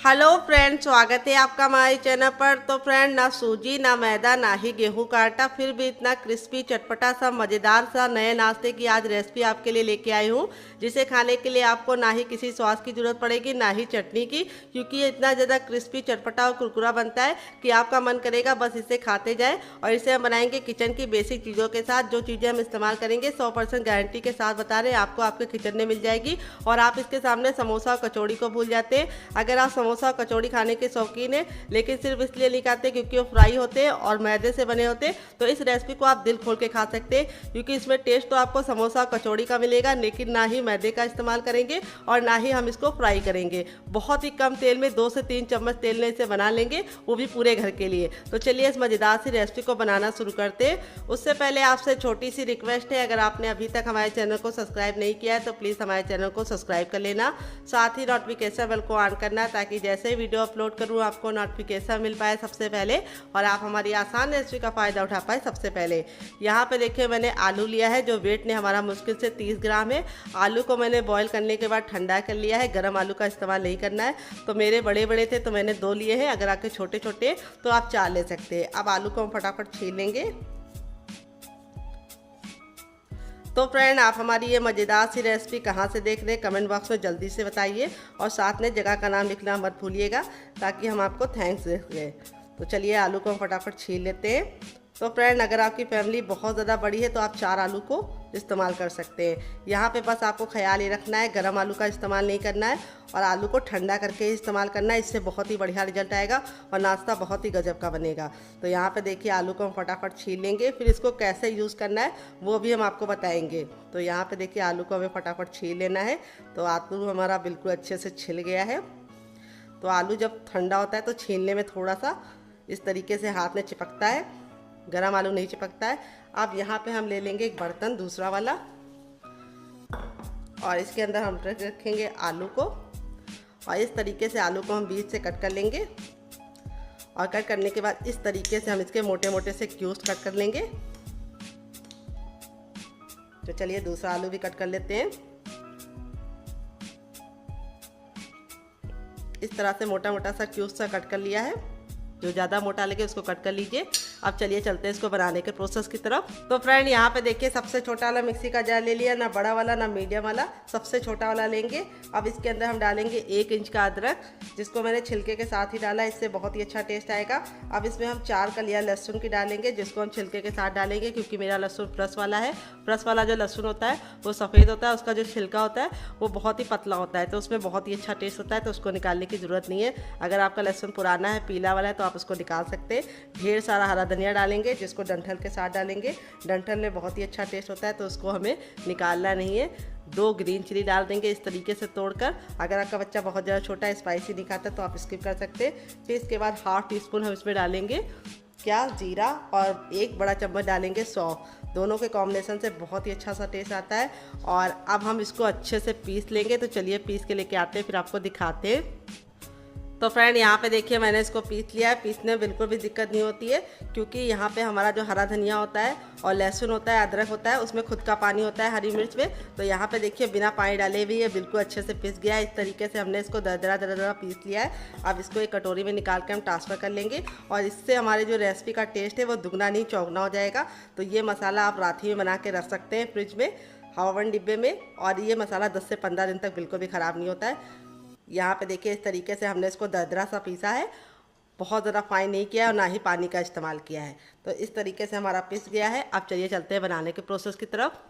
Hello friend, स्वागत है आपका हमारे चैनल पर। तो फ्रेंड, ना सूजी ना मैदा ना ही गेहूं का आटा, फिर भी इतना क्रिस्पी चटपटा सा मज़ेदार सा नए नाश्ते की आज रेसिपी आपके लिए लेके आई हूं, जिसे खाने के लिए आपको ना ही किसी सॉस की ज़रूरत पड़ेगी ना ही चटनी की, क्योंकि ये इतना ज़्यादा क्रिस्पी चटपटा और कुरकुरा बनता है कि आपका मन करेगा बस इसे खाते जाए। और इसे हम बनाएंगे किचन की बेसिक चीज़ों के साथ। जो चीज़ें हम इस्तेमाल करेंगे 100% गारंटी के साथ बता रहे हैं, आपको आपके किचन में मिल जाएगी। और आप इसके सामने समोसा और कचौड़ी को भूल जाते हैं। अगर आप समोसा कचौड़ी खाने के शौकीन है लेकिन सिर्फ इसलिए नहीं खाते क्योंकि वो फ्राई होते हैं और मैदे से बने होते हैं, तो इस रेसिपी को आप दिल खोल के खा सकते हैं, क्योंकि इसमें टेस्ट तो आपको समोसा कचौड़ी का मिलेगा, लेकिन ना ही मैदे का इस्तेमाल करेंगे और ना ही हम इसको फ्राई करेंगे। बहुत ही कम तेल में 2 से 3 चम्मच तेल में इसे बना लेंगे, वो भी पूरे घर के लिए। तो चलिए इस मज़ेदार सी रेसिपी को बनाना शुरू करते हैं। उससे पहले आपसे छोटी सी रिक्वेस्ट है, अगर आपने अभी तक हमारे चैनल को सब्सक्राइब नहीं किया है तो प्लीज़ हमारे चैनल को सब्सक्राइब कर लेना, साथ ही नोटिफिकेशन बेल को ऑन करना, ताकि जैसे ही वीडियो अपलोड करूँ आपको नोटिफिकेशन मिल पाए सबसे पहले और आप हमारी आसान रेसिपी का फ़ायदा उठा पाए सबसे पहले। यहाँ पे देखिए मैंने आलू लिया है, जो वेट ने हमारा मुश्किल से 30 ग्राम है। आलू को मैंने बॉईल करने के बाद ठंडा कर लिया है, गर्म आलू का इस्तेमाल नहीं करना है। तो मेरे बड़े बड़े थे तो मैंने 2 लिए हैं, अगर आपके छोटे छोटे तो आप 4 ले सकते हैं। अब आलू को हम फटाफट छील लेंगे। तो फ्रेंड, आप हमारी ये मज़ेदार सी रेसिपी कहाँ से देख रहे हैं कमेंट बॉक्स में जल्दी से बताइए, और साथ में जगह का नाम लिखना मत भूलिएगा, ताकि हम आपको थैंक्स दें। तो चलिए आलू को हम फटाफट छील लेते हैं। तो फ्रेंड, अगर आपकी फैमिली बहुत ज़्यादा बड़ी है तो आप 4 आलू को इस्तेमाल कर सकते हैं। यहाँ पे बस आपको ख्याल ये रखना है, गरम आलू का इस्तेमाल नहीं करना है और आलू को ठंडा करके ही इस्तेमाल करना है। इससे बहुत ही बढ़िया रिजल्ट आएगा और नाश्ता बहुत ही गजब का बनेगा। तो यहाँ पे देखिए आलू को हम फटाफट छील लेंगे, फिर इसको कैसे यूज़ करना है वो भी हम आपको बताएंगे। तो यहाँ पे देखिए आलू को हमें फटाफट छील लेना है। तो आलू हमारा बिल्कुल अच्छे से छिल गया है। तो आलू जब ठंडा होता है तो छीलने में थोड़ा सा इस तरीके से हाथ में चिपकता है, गरम आलू नहीं चिपकता है। अब यहाँ पे हम ले लेंगे एक बर्तन दूसरा वाला, और इसके अंदर हम रखेंगे आलू को, और इस तरीके से आलू को हम बीच से कट कर लेंगे। और कट करने के बाद इस तरीके से हम इसके मोटे मोटे से क्यूब्स कट कर लेंगे। तो चलिए दूसरा आलू भी कट कर लेते हैं। इस तरह से मोटा मोटा सा क्यूब्स सा कट कर लिया है, जो ज़्यादा मोटा लगे उसको कट कर लीजिए। अब चलिए चलते हैं इसको बनाने के प्रोसेस की तरफ। तो फ्रेंड, यहाँ पे देखिए सबसे छोटा वाला मिक्सी का जार ले लिया, ना बड़ा वाला ना मीडियम वाला, सबसे छोटा वाला लेंगे। अब इसके अंदर हम डालेंगे 1 इंच का अदरक, जिसको मैंने छिलके के साथ ही डाला, इससे बहुत ही अच्छा टेस्ट आएगा। अब इसमें हम 4 कलियाँ लहसुन की डालेंगे, जिसको हम छिलके के साथ डालेंगे, क्योंकि मेरा लहसुन प्लस वाला है। प्लस वाला जो लहसुन होता है वो सफ़ेद होता है, उसका जो छिलका होता है वो बहुत ही पतला होता है, तो उसमें बहुत ही अच्छा टेस्ट होता है, तो उसको निकालने की ज़रूरत नहीं है। अगर आपका लहसुन पुराना है, पीला वाला है, तो आप उसको निकाल सकते हैं। ढेर सारा हरा धनिया डालेंगे, जिसको डंठल के साथ डालेंगे। डंठल में बहुत ही अच्छा टेस्ट होता है, तो उसको हमें निकालना नहीं है। 2 ग्रीन चिली डाल देंगे इस तरीके से तोड़कर। अगर आपका बच्चा बहुत ज़्यादा छोटा है, स्पाइसी नहीं खाता, तो आप स्किप कर सकते हैं। फिर इसके बाद 1/2 टीस्पून हम इसमें डालेंगे क्या जीरा, और 1 बड़ा चम्मच डालेंगे सौंफ। दोनों के कॉम्बिनेशन से बहुत ही अच्छा सा टेस्ट आता है। और अब हम इसको अच्छे से पीस लेंगे। तो चलिए पीस के लेके आते हैं, फिर आपको दिखाते हैं। तो फ्रेंड, यहाँ पे देखिए मैंने इसको पीस लिया है। पीसने में बिल्कुल भी दिक्कत नहीं होती है, क्योंकि यहाँ पे हमारा जो हरा धनिया होता है और लहसुन होता है, अदरक होता है, उसमें खुद का पानी होता है हरी मिर्च में। तो यहाँ पे देखिए बिना पानी डाले भी ये बिल्कुल अच्छे से पिस गया है। इस तरीके से हमने इसको दरदरा दरदरा पीस लिया है। अब इसको एक कटोरी में निकाल के हम ट्रांसफ़र कर लेंगे, और इससे हमारी जो रेसिपी का टेस्ट है वो दुगना नहीं चौगुना हो जाएगा। तो ये मसाला आप रात ही में बना के रख सकते हैं फ्रिज में, हवाबंद डिब्बे में, और ये मसाला 10 से 15 दिन तक बिल्कुल भी ख़राब नहीं होता है। यहाँ पे देखिए इस तरीके से हमने इसको दरदरा सा पीसा है, बहुत ज़्यादा फाइन नहीं किया है और ना ही पानी का इस्तेमाल किया है। तो इस तरीके से हमारा पिस गया है। अब चलिए चलते हैं बनाने के प्रोसेस की तरफ।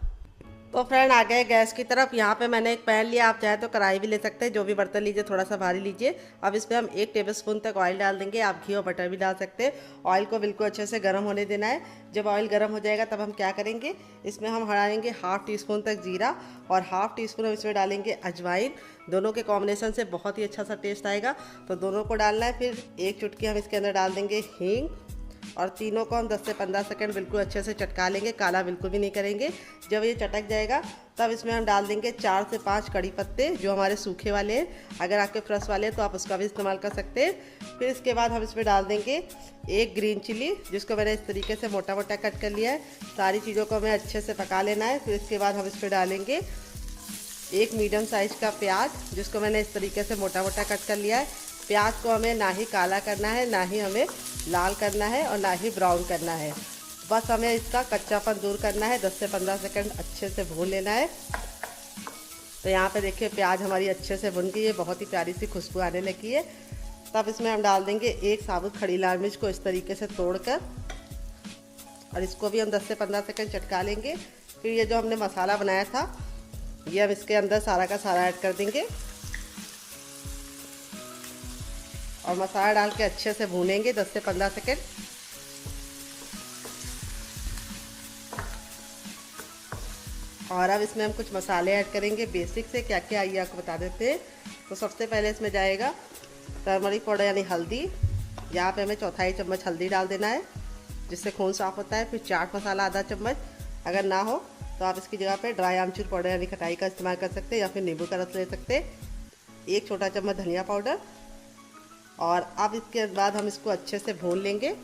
तो फ्रेंड, आ गए गैस की तरफ। यहाँ पे मैंने एक पैन लिया, आप चाहे तो कढ़ाई भी ले सकते हैं, जो भी बर्तन लीजिए थोड़ा सा भारी लीजिए। अब इसमें हम 1 टेबलस्पून तक ऑयल डाल देंगे, आप घी और बटर भी डाल सकते हैं। ऑयल को बिल्कुल अच्छे से गर्म होने देना है। जब ऑयल गर्म हो जाएगा तब हम क्या करेंगे, इसमें हम डालेंगे 1/2 टीस्पून तक जीरा, और 1/2 टीस्पून हम इसमें डालेंगे अजवाइन। दोनों के कॉम्बिनेशन से बहुत ही अच्छा सा टेस्ट आएगा, तो दोनों को डालना है। फिर 1 चुटकी हम इसके अंदर डाल देंगे हींग, और तीनों को हम 10 से 15 सेकंड बिल्कुल अच्छे से चटका लेंगे, काला बिल्कुल भी नहीं करेंगे। जब ये चटक जाएगा तब इसमें हम डाल देंगे 4 से 5 कड़ी पत्ते, जो हमारे सूखे वाले हैं। अगर आपके फ्रेश वाले हैं तो आप उसका भी इस्तेमाल कर सकते हैं। फिर इसके बाद हम इसमें डाल देंगे 1 ग्रीन चिली, जिसको मैंने इस तरीके से मोटा मोटा कट कर लिया है। सारी चीज़ों को हमें अच्छे से पका लेना है। फिर इसके बाद हम इसमें डालेंगे 1 मीडियम साइज़ का प्याज, जिसको मैंने इस तरीके से मोटा मोटा कट कर लिया है। प्याज को हमें ना ही काला करना है, ना ही हमें लाल करना है और ना ही ब्राउन करना है। बस हमें इसका कच्चापन दूर करना है। 10 से 15 सेकंड अच्छे से भून लेना है। तो यहाँ पे देखिए प्याज हमारी अच्छे से भुन गई है, बहुत ही प्यारी सी खुशबू आने लगी है। तब इसमें हम डाल देंगे एक साबुत खड़ी लाल मिर्च को इस तरीके से तोड़कर, और इसको भी हम 10 से 15 सेकंड चटका लेंगे। फिर ये जो हमने मसाला बनाया था ये हम इसके अंदर सारा का सारा ऐड कर देंगे और मसाला डाल के अच्छे से भूनेंगे 10 से 15 सेकंड। और अब इसमें हम कुछ मसाले ऐड करेंगे बेसिक से, क्या क्या आइए आपको बता देते हैं। तो सबसे पहले इसमें जाएगा टर्मरिक पाउडर यानी हल्दी। यहाँ पे हमें 1/4 चम्मच हल्दी डाल देना है जिससे खून साफ होता है। फिर चाट मसाला आधा चम्मच, अगर ना हो तो आप इसकी जगह पे ड्राई आमचूर पाउडर यानी खटाई का इस्तेमाल कर सकते हैं या फिर नींबू का रस ले सकते हैं। 1 छोटा चम्मच धनिया पाउडर। और अब इसके बाद हम इसको अच्छे से भून लेंगे।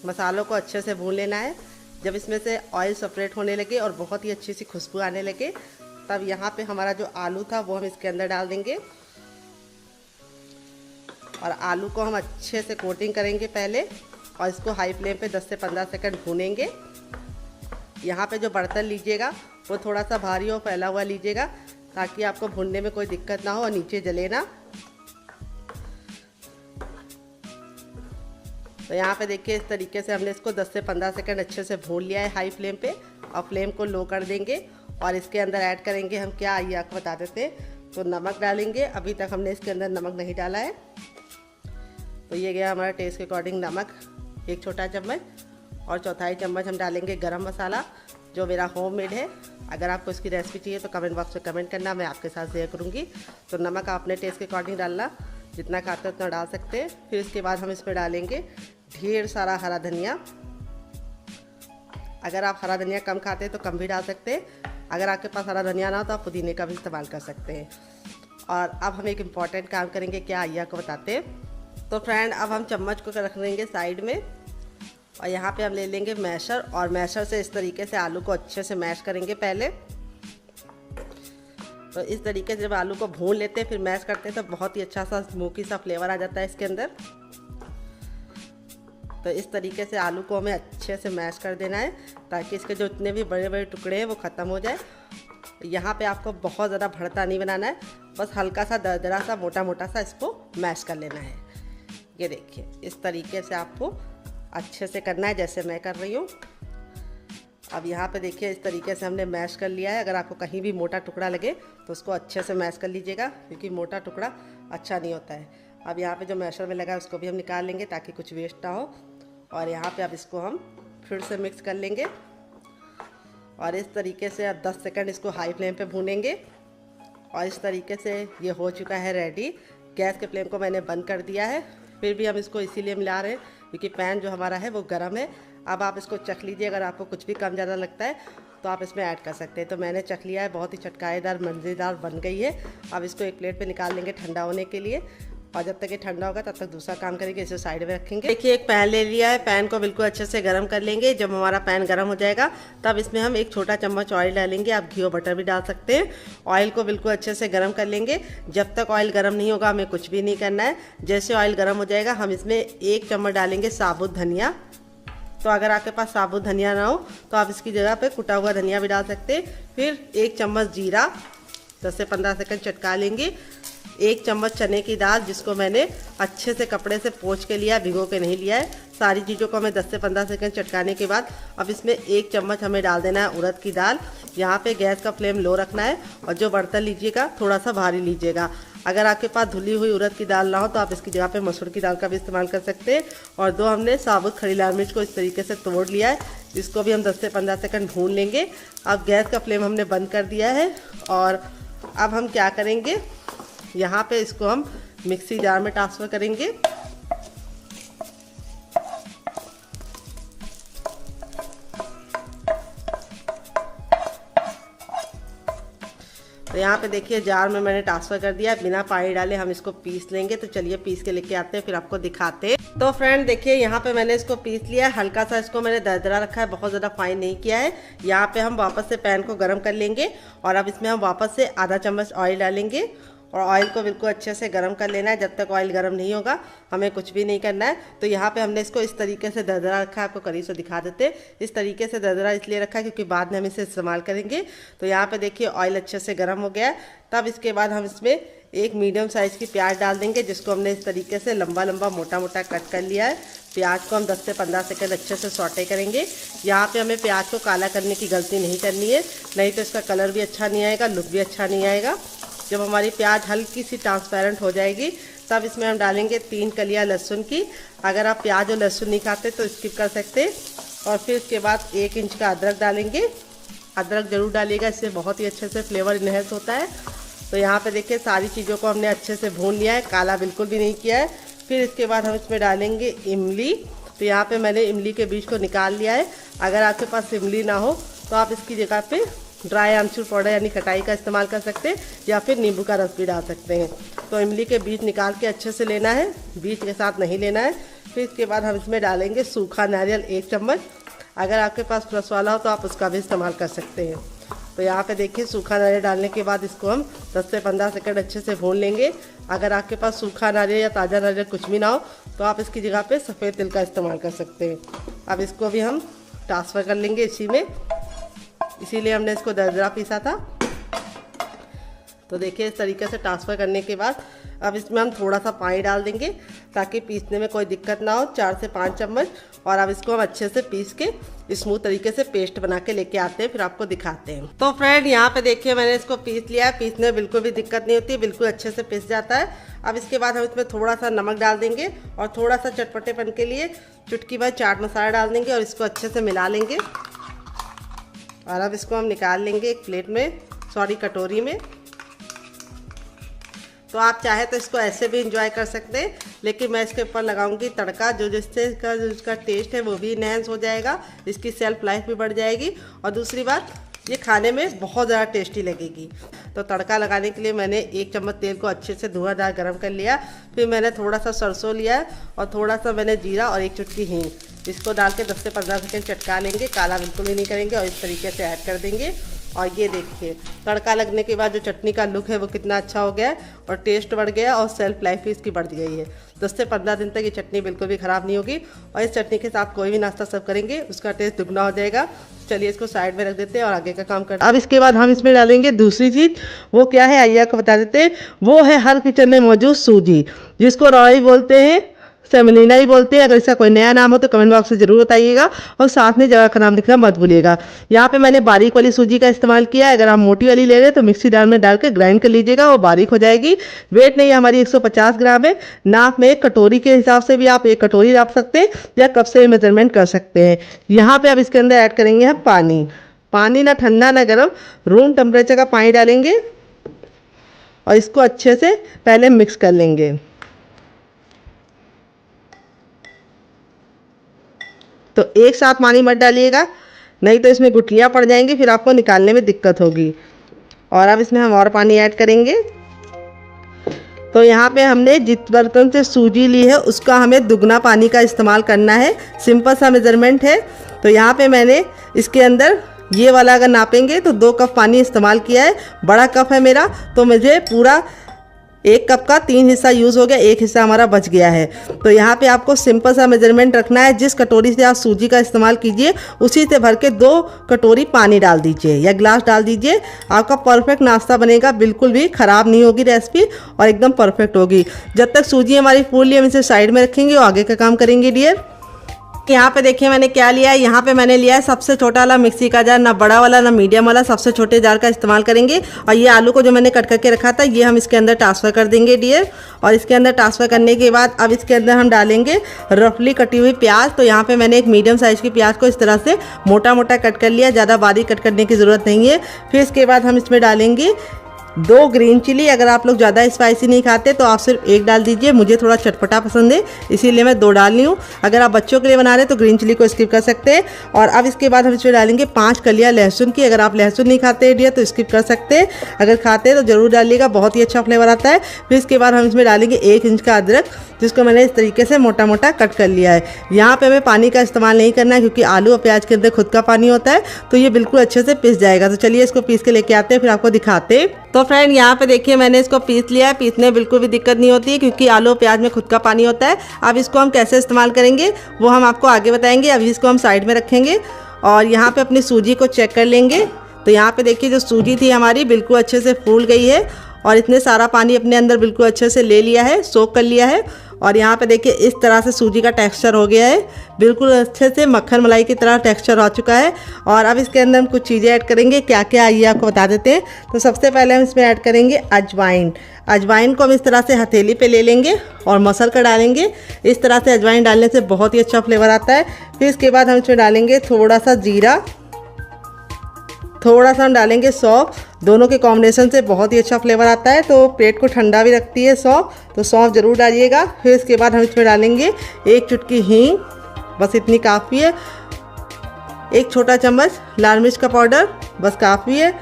मसालों को अच्छे से भून लेना है। जब इसमें से ऑयल सेपरेट होने लगे और बहुत ही अच्छी सी खुशबू आने लगे, तब यहाँ पे हमारा जो आलू था वो हम इसके अंदर डाल देंगे और आलू को हम अच्छे से कोटिंग करेंगे पहले, और इसको हाई फ्लेम पे 10 से 15 सेकंड भूनेंगे। यहाँ पे जो बर्तन लीजिएगा वो थोड़ा सा भारी और फैला हुआ लीजिएगा ताकि आपको भूनने में कोई दिक्कत ना हो और नीचे जले ना। तो यहाँ पे देखिए इस तरीके से हमने इसको 10 से 15 सेकंड अच्छे से भून लिया है हाई फ्लेम पे, और फ्लेम को लो कर देंगे। और इसके अंदर ऐड करेंगे हम क्या, आइए आपको बता देते हैं। तो नमक डालेंगे, अभी तक हमने इसके अंदर नमक नहीं डाला है। तो ये गया हमारा टेस्ट के अकॉर्डिंग नमक 1 छोटा चम्मच, और 1/4 चम्मच हम डालेंगे गरम मसाला जो मेरा होममेड है। अगर आपको इसकी रेसिपी चाहिए तो कमेंट बॉक्स में कमेंट करना, मैं आपके साथ शेयर करूँगी। तो नमक आप अपने टेस्ट के अकॉर्डिंग डालना, जितना खाते हैं उतना डाल सकते हैं। फिर इसके बाद हम इसमें डालेंगे ढेर सारा हरा धनिया। अगर आप हरा धनिया कम खाते हैं तो कम भी डाल सकते हैं। अगर आपके पास हरा धनिया ना हो तो आप पुदीने का भी इस्तेमाल कर सकते हैं। और अब हम एक इम्पॉर्टेंट काम करेंगे, क्या आइए आपको बताते हैं। तो फ्रेंड अब हम चम्मच को रख देंगे साइड में, और यहाँ पे हम ले लेंगे मैशर, और मैशर से इस तरीके से आलू को अच्छे से मैश करेंगे पहले। तो इस तरीके से जब आलू को भून लेते हैं फिर मैश करते हैं तो बहुत ही अच्छा सा स्मोकी सा फ्लेवर आ जाता है इसके अंदर। तो इस तरीके से आलू को हमें अच्छे से मैश कर देना है ताकि इसके जो इतने भी बड़े बड़े टुकड़े हैं वो ख़त्म हो जाए। यहाँ पे आपको बहुत ज़्यादा भरता नहीं बनाना है, बस हल्का सा दरदरा सा मोटा मोटा सा इसको मैश कर लेना है। ये देखिए इस तरीके से आपको अच्छे से करना है जैसे मैं कर रही हूँ। अब यहाँ पे देखिए इस तरीके से हमने मैश कर लिया है। अगर आपको कहीं भी मोटा टुकड़ा लगे तो उसको अच्छे से मैश कर लीजिएगा, क्योंकि मोटा टुकड़ा अच्छा नहीं होता है। अब यहाँ पे जो मैशर में लगा है उसको भी हम निकाल लेंगे ताकि कुछ वेस्ट ना हो। और यहाँ पे अब इसको हम फिर से मिक्स कर लेंगे, और इस तरीके से अब 10 सेकंड इसको हाई फ्लेम पे भूनेंगे। और इस तरीके से ये हो चुका है रेडी। गैस के फ्लेम को मैंने बंद कर दिया है, फिर भी हम इसको इसीलिए मिला रहे हैं क्योंकि पैन जो हमारा है वो गर्म है। अब आप इसको चख लीजिए, अगर आपको कुछ भी कम ज़्यादा लगता है तो आप इसमें ऐड कर सकते हैं। तो मैंने चख लिया है, बहुत ही चटकाएदार मज़ेदार बन गई है। अब इसको एक प्लेट पे निकाल लेंगे ठंडा होने के लिए, और जब तक ये ठंडा होगा तब तक दूसरा काम करेंगे, इसे साइड में रखेंगे। देखिए एक पैन ले लिया है, पैन को बिल्कुल अच्छे से गर्म कर लेंगे। जब हमारा पैन गर्म हो जाएगा तब इसमें हम 1 छोटा चम्मच ऑयल डालेंगे। आप घी और बटर भी डाल सकते हैं। ऑयल को बिल्कुल अच्छे से गर्म कर लेंगे। जब तक ऑयल गर्म नहीं होगा हमें कुछ भी नहीं करना है। जैसे ऑयल गर्म हो जाएगा हम इसमें 1 चम्मच डालेंगे साबुत धनिया। तो अगर आपके पास साबुत धनिया ना हो तो आप इसकी जगह पे कुटा हुआ धनिया भी डाल सकते हैं। फिर 1 चम्मच जीरा, 10 से 15 सेकंड चटका लेंगे। 1 चम्मच चने की दाल, जिसको मैंने अच्छे से कपड़े से पोंछ के लिया, भिगो के नहीं लिया है। सारी चीज़ों को हमें 10 से 15 सेकंड चटकाने के बाद अब इसमें 1 चम्मच हमें डाल देना है उड़द की दाल। यहाँ पे गैस का फ्लेम लो रखना है, और जो बर्तन लीजिएगा थोड़ा सा भारी लीजिएगा। अगर आपके पास धुली हुई उड़द की दाल ना हो तो आप इसकी जगह पे मसूर की दाल का भी इस्तेमाल कर सकते हैं। और 2 हमने साबुत खड़ी लाल मिर्च को इस तरीके से तोड़ लिया है, इसको भी हम 10 से 15 सेकंड भून लेंगे। अब गैस का फ्लेम हमने बंद कर दिया है, और अब हम क्या करेंगे, यहाँ पे इसको हम मिक्सी जार में ट्रांसफ़र करेंगे। तो यहाँ पे देखिए जार में मैंने ट्रांसफ़र कर दिया, बिना पानी डाले हम इसको पीस लेंगे। तो चलिए पीस के लेके आते हैं, फिर आपको दिखाते हैं। तो फ्रेंड देखिए यहाँ पे मैंने इसको पीस लिया है, हल्का सा इसको मैंने दरदरा रखा है, बहुत ज़्यादा फाइन नहीं किया है। यहाँ पे हम वापस से पैन को गर्म कर लेंगे और अब इसमें हम वापस से आधा चम्मच ऑयल डालेंगे और ऑयल को बिल्कुल अच्छे से गर्म कर लेना है। जब तक ऑयल गर्म नहीं होगा हमें कुछ भी नहीं करना है। तो यहाँ पे हमने इसको इस तरीके से दरदरा रखा है, आपको करीब से दिखा देते हैं। इस तरीके से दरदरा इसलिए रखा है क्योंकि बाद में हम इसे इस्तेमाल करेंगे। तो यहाँ पे देखिए ऑयल अच्छे से गर्म हो गया है। तब इसके बाद हम इसमें एक मीडियम साइज़ की प्याज डाल देंगे, जिसको हमने इस तरीके से लंबा लंबा मोटा मोटा कट कर लिया है। प्याज को हम 10 से 15 सेकंड अच्छे से सौटे करेंगे। यहाँ पे हमें प्याज को काला करने की गलती नहीं करनी है, नहीं तो इसका कलर भी अच्छा नहीं आएगा, लुक भी अच्छा नहीं आएगा। जब हमारी प्याज हल्की सी ट्रांसपेरेंट हो जाएगी तब इसमें हम डालेंगे 3 कलियां लहसुन की। अगर आप प्याज और लहसुन नहीं खाते तो स्किप कर सकते। और फिर इसके बाद 1 इंच का अदरक डालेंगे। अदरक ज़रूर डालिएगा, इससे बहुत ही अच्छे से फ्लेवर इन्हेंस होता है। तो यहाँ पे देखिए सारी चीज़ों को हमने अच्छे से भून लिया है, काला बिल्कुल भी नहीं किया है। फिर इसके बाद हम इसमें डालेंगे इमली। तो यहाँ पे मैंने इमली के बीज को निकाल लिया है। अगर आपके पास इमली ना हो तो आप इसकी जगह पे ड्राई आमचूर पाउडर यानी खटाई का इस्तेमाल कर सकते हैं, या फिर नींबू का रस भी डाल सकते हैं। तो इमली के बीज निकाल के अच्छे से लेना है, बीज के साथ नहीं लेना है। फिर इसके बाद हम इसमें डालेंगे सूखा नारियल 1 चम्मच। अगर आपके पास फ्रेश वाला हो तो आप उसका भी इस्तेमाल कर सकते हैं। तो यहाँ पे देखिए सूखा नारियल डालने के बाद इसको हम 10 से 15 सेकंड अच्छे से भून लेंगे। अगर आपके पास सूखा नारियल या ताज़ा नारियल कुछ भी ना हो तो आप इसकी जगह पे सफ़ेद तिल का इस्तेमाल कर सकते हैं। अब इसको भी हम ट्रांसफ़र कर लेंगे इसी में, इसीलिए हमने इसको दरदरा पीसा था। तो देखिए इस तरीके से ट्रांसफ़र करने के बाद अब इसमें हम थोड़ा सा पानी डाल देंगे ताकि पीसने में कोई दिक्कत ना हो, 4 से 5 चम्मच। और अब इसको हम अच्छे से पीस के स्मूथ तरीके से पेस्ट बना के लेके आते हैं, फिर आपको दिखाते हैं। तो फ्रेंड यहाँ पे देखिए मैंने इसको पीस लिया है, पीसने में बिल्कुल भी दिक्कत नहीं होती, बिल्कुल अच्छे से पीस जाता है। अब इसके बाद हम इसमें थोड़ा सा नमक डाल देंगे और थोड़ा सा चटपटेपन के लिए चुटकी भर चाट मसाला डाल देंगे और इसको अच्छे से मिला लेंगे। और अब इसको हम निकाल लेंगे एक प्लेट में, कटोरी में। तो आप चाहे तो इसको ऐसे भी इंजॉय कर सकते हैं, लेकिन मैं इसके ऊपर लगाऊंगी तड़का, जिससे इसका टेस्ट है वो भी इन्हेंस हो जाएगा, इसकी सेल्फ लाइफ भी बढ़ जाएगी। और दूसरी बात ये खाने में बहुत ज़्यादा टेस्टी लगेगी। तो तड़का लगाने के लिए मैंने 1 चम्मच तेल को अच्छे से धुआंधार गर्म कर लिया। फिर मैंने थोड़ा सा सरसों लिया और थोड़ा सा मैंने जीरा और 1 चुटकी हींग, इसको डाल के 10 से 15 सेकंड चटका लेंगे, काला बिल्कुल ही नहीं करेंगे और इस तरीके से ऐड कर देंगे। और ये देखिए तड़का लगने के बाद जो चटनी का लुक है वो कितना अच्छा हो गया है और टेस्ट बढ़ गया और सेल्फ लाइफ भी इसकी बढ़ गई है। 10 से 15 दिन तक ये चटनी बिल्कुल भी ख़राब नहीं होगी और इस चटनी के साथ कोई भी नाश्ता सर्व करेंगे उसका टेस्ट दुगना हो जाएगा। चलिए इसको साइड में रख देते हैं और आगे का काम करते हैं। अब इसके बाद हम इसमें डालेंगे दूसरी चीज़, वो क्या है आइए आपको बता देते हैं। वो है हर किचन में मौजूद सूजी, जिसको रॉय बोलते हैं, सेमोलिना ही बोलते हैं। अगर इसका कोई नया नाम हो तो कमेंट बॉक्स में ज़रूर बताइएगा और साथ में जगह का नाम लिखना मत भूलिएगा। यहाँ पे मैंने बारीक वाली सूजी का इस्तेमाल किया है। अगर आप मोटी वाली ले रहे हैं तो मिक्सी जार में डाल के ग्राइंड कर लीजिएगा, वो बारीक हो जाएगी। वेट नहीं हमारी 150 ग्राम है। नाप में एक कटोरी के हिसाब से भी आप 1 कटोरी नाप सकते हैं या कप से मेजरमेंट कर सकते हैं। यहाँ पर अब इसके अंदर ऐड करेंगे हम पानी। पानी ना ठंडा ना गर्म, रूम टेम्परेचर का पानी डालेंगे और इसको अच्छे से पहले मिक्स कर लेंगे। तो एक साथ पानी मत डालिएगा, नहीं तो इसमें गुठलियाँ पड़ जाएंगी, फिर आपको निकालने में दिक्कत होगी। और अब इसमें हम और पानी ऐड करेंगे। तो यहाँ पे हमने जिस बर्तन से सूजी ली है उसका हमें दुगना पानी का इस्तेमाल करना है। सिंपल सा मेजरमेंट है। तो यहाँ पे मैंने इसके अंदर ये वाला अगर नापेंगे तो 2 कप पानी इस्तेमाल किया है। बड़ा कप है मेरा, तो मुझे पूरा 1 कप का 3 हिस्सा यूज़ हो गया, 1 हिस्सा हमारा बच गया है। तो यहाँ पे आपको सिंपल सा मेजरमेंट रखना है। जिस कटोरी से आप सूजी का इस्तेमाल कीजिए उसी से भर के 2 कटोरी पानी डाल दीजिए या गिलास डाल दीजिए। आपका परफेक्ट नाश्ता बनेगा, बिल्कुल भी ख़राब नहीं होगी रेसिपी और एकदम परफेक्ट होगी। जब तक सूजी हमारी फूल हम इसे साइड में रखेंगे और आगे का काम करेंगे डियर। यहाँ पे देखिए मैंने क्या लिया है। यहाँ पे मैंने लिया है सबसे छोटा वाला मिक्सी का जार, ना बड़ा वाला ना मीडियम वाला, सबसे छोटे जार का इस्तेमाल करेंगे। और ये आलू को जो मैंने कट करके रखा था ये हम इसके अंदर ट्रांसफ़र कर देंगे डियर। और इसके अंदर ट्रांसफ़र करने के बाद अब इसके अंदर हम डालेंगे रफली कटी हुई प्याज। तो यहाँ पे मैंने एक मीडियम साइज़ की प्याज को इस तरह से मोटा मोटा कट कर लिया, ज़्यादा बारीक कट करने की ज़रूरत नहीं है। फिर इसके बाद हम इसमें डालेंगे 2 ग्रीन चिली। अगर आप लोग ज़्यादा स्पाइसी नहीं खाते तो आप सिर्फ 1 डाल दीजिए, मुझे थोड़ा चटपटा पसंद है इसीलिए मैं 2 डाल रही हूँ। अगर आप बच्चों के लिए बना रहे हैं तो ग्रीन चिली को स्किप कर सकते हैं। और अब इसके बाद हम इसमें डालेंगे 5 कलियाँ लहसुन की। अगर आप लहसुन नहीं खाते डियर तो स्किप कर सकते हैं, अगर खाते हैं तो ज़रूर डालिएगा, बहुत ही अच्छा फ्लेवर आता है। फिर इसके बाद हम इसमें डालेंगे 1 इंच का अदरक, जिसको मैंने इस तरीके से मोटा मोटा कट कर लिया है। यहाँ पे हमें पानी का इस्तेमाल नहीं करना है क्योंकि आलू और प्याज के अंदर खुद का पानी होता है, तो ये बिल्कुल अच्छे से पिस जाएगा। तो चलिए इसको पीस के लेके आते हैं, फिर आपको दिखाते हैं। तो फ्रेंड यहाँ पे देखिए मैंने इसको पीस लिया है। पीसने में बिल्कुल भी दिक्कत नहीं होती है क्योंकि आलू और प्याज में खुद का पानी होता है। अब इसको हम कैसे इस्तेमाल करेंगे वो हम आपको आगे बताएंगे। अभी इसको हम साइड में रखेंगे और यहाँ पे अपनी सूजी को चेक कर लेंगे। तो यहाँ पे देखिए जो सूजी थी हमारी बिल्कुल अच्छे से फूल गई है और इतने सारा पानी अपने अंदर बिल्कुल अच्छे से ले लिया है, सोख कर लिया है। और यहाँ पे देखिए इस तरह से सूजी का टेक्सचर हो गया है, बिल्कुल अच्छे से मक्खन मलाई की तरह टेक्सचर आ चुका है। और अब इसके अंदर हम कुछ चीज़ें ऐड करेंगे, क्या क्या आइए आपको बता देते हैं। तो सबसे पहले हम इसमें ऐड करेंगे अजवाइन। अजवाइन को हम इस तरह से हथेली पे ले लेंगे और मसल कर डालेंगे। इस तरह से अजवाइन डालने से बहुत ही अच्छा फ्लेवर आता है। फिर इसके बाद हम इसमें डालेंगे थोड़ा सा जीरा, थोड़ा सा हम डालेंगे सौंफ। दोनों के कॉम्बिनेशन से बहुत ही अच्छा फ्लेवर आता है, तो पेट को ठंडा भी रखती है सौंफ, तो सौंफ ज़रूर डालिएगा। फिर इसके बाद हम इसमें डालेंगे 1 चुटकी हींग, बस इतनी काफ़ी है। 1 छोटा चम्मच लाल मिर्च का पाउडर, बस काफ़ी है।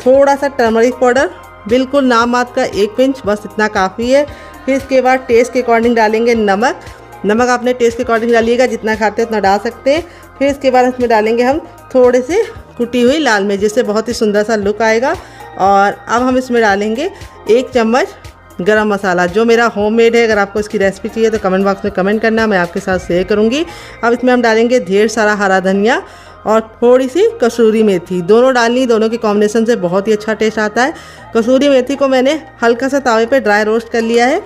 थोड़ा सा टर्मरिक पाउडर, बिल्कुल नाम मात्र का 1 पिंच, बस इतना काफ़ी है। फिर इसके बाद टेस्ट के अकॉर्डिंग डालेंगे नमक। नमक आपने टेस्ट के अकॉर्डिंग डालिएगा, जितना खाते हैं उतना डाल सकते हैं। फिर इसके बाद इसमें डालेंगे हम थोड़े से कुटी हुई लाल मिर्च, जिससे बहुत ही सुंदर सा लुक आएगा। और अब हम इसमें डालेंगे 1 चम्मच गरम मसाला, जो मेरा होममेड है। अगर आपको इसकी रेसिपी चाहिए तो कमेंट बॉक्स में कमेंट करना, मैं आपके साथ शेयर करूँगी। अब इसमें हम डालेंगे ढेर सारा हरा धनिया और थोड़ी सी कसूरी मेथी। दोनों डालनी, दोनों के कॉम्बिनेशन से बहुत ही अच्छा टेस्ट आता है। कसूरी मेथी को मैंने हल्का सा तावे पे ड्राई रोस्ट कर लिया है,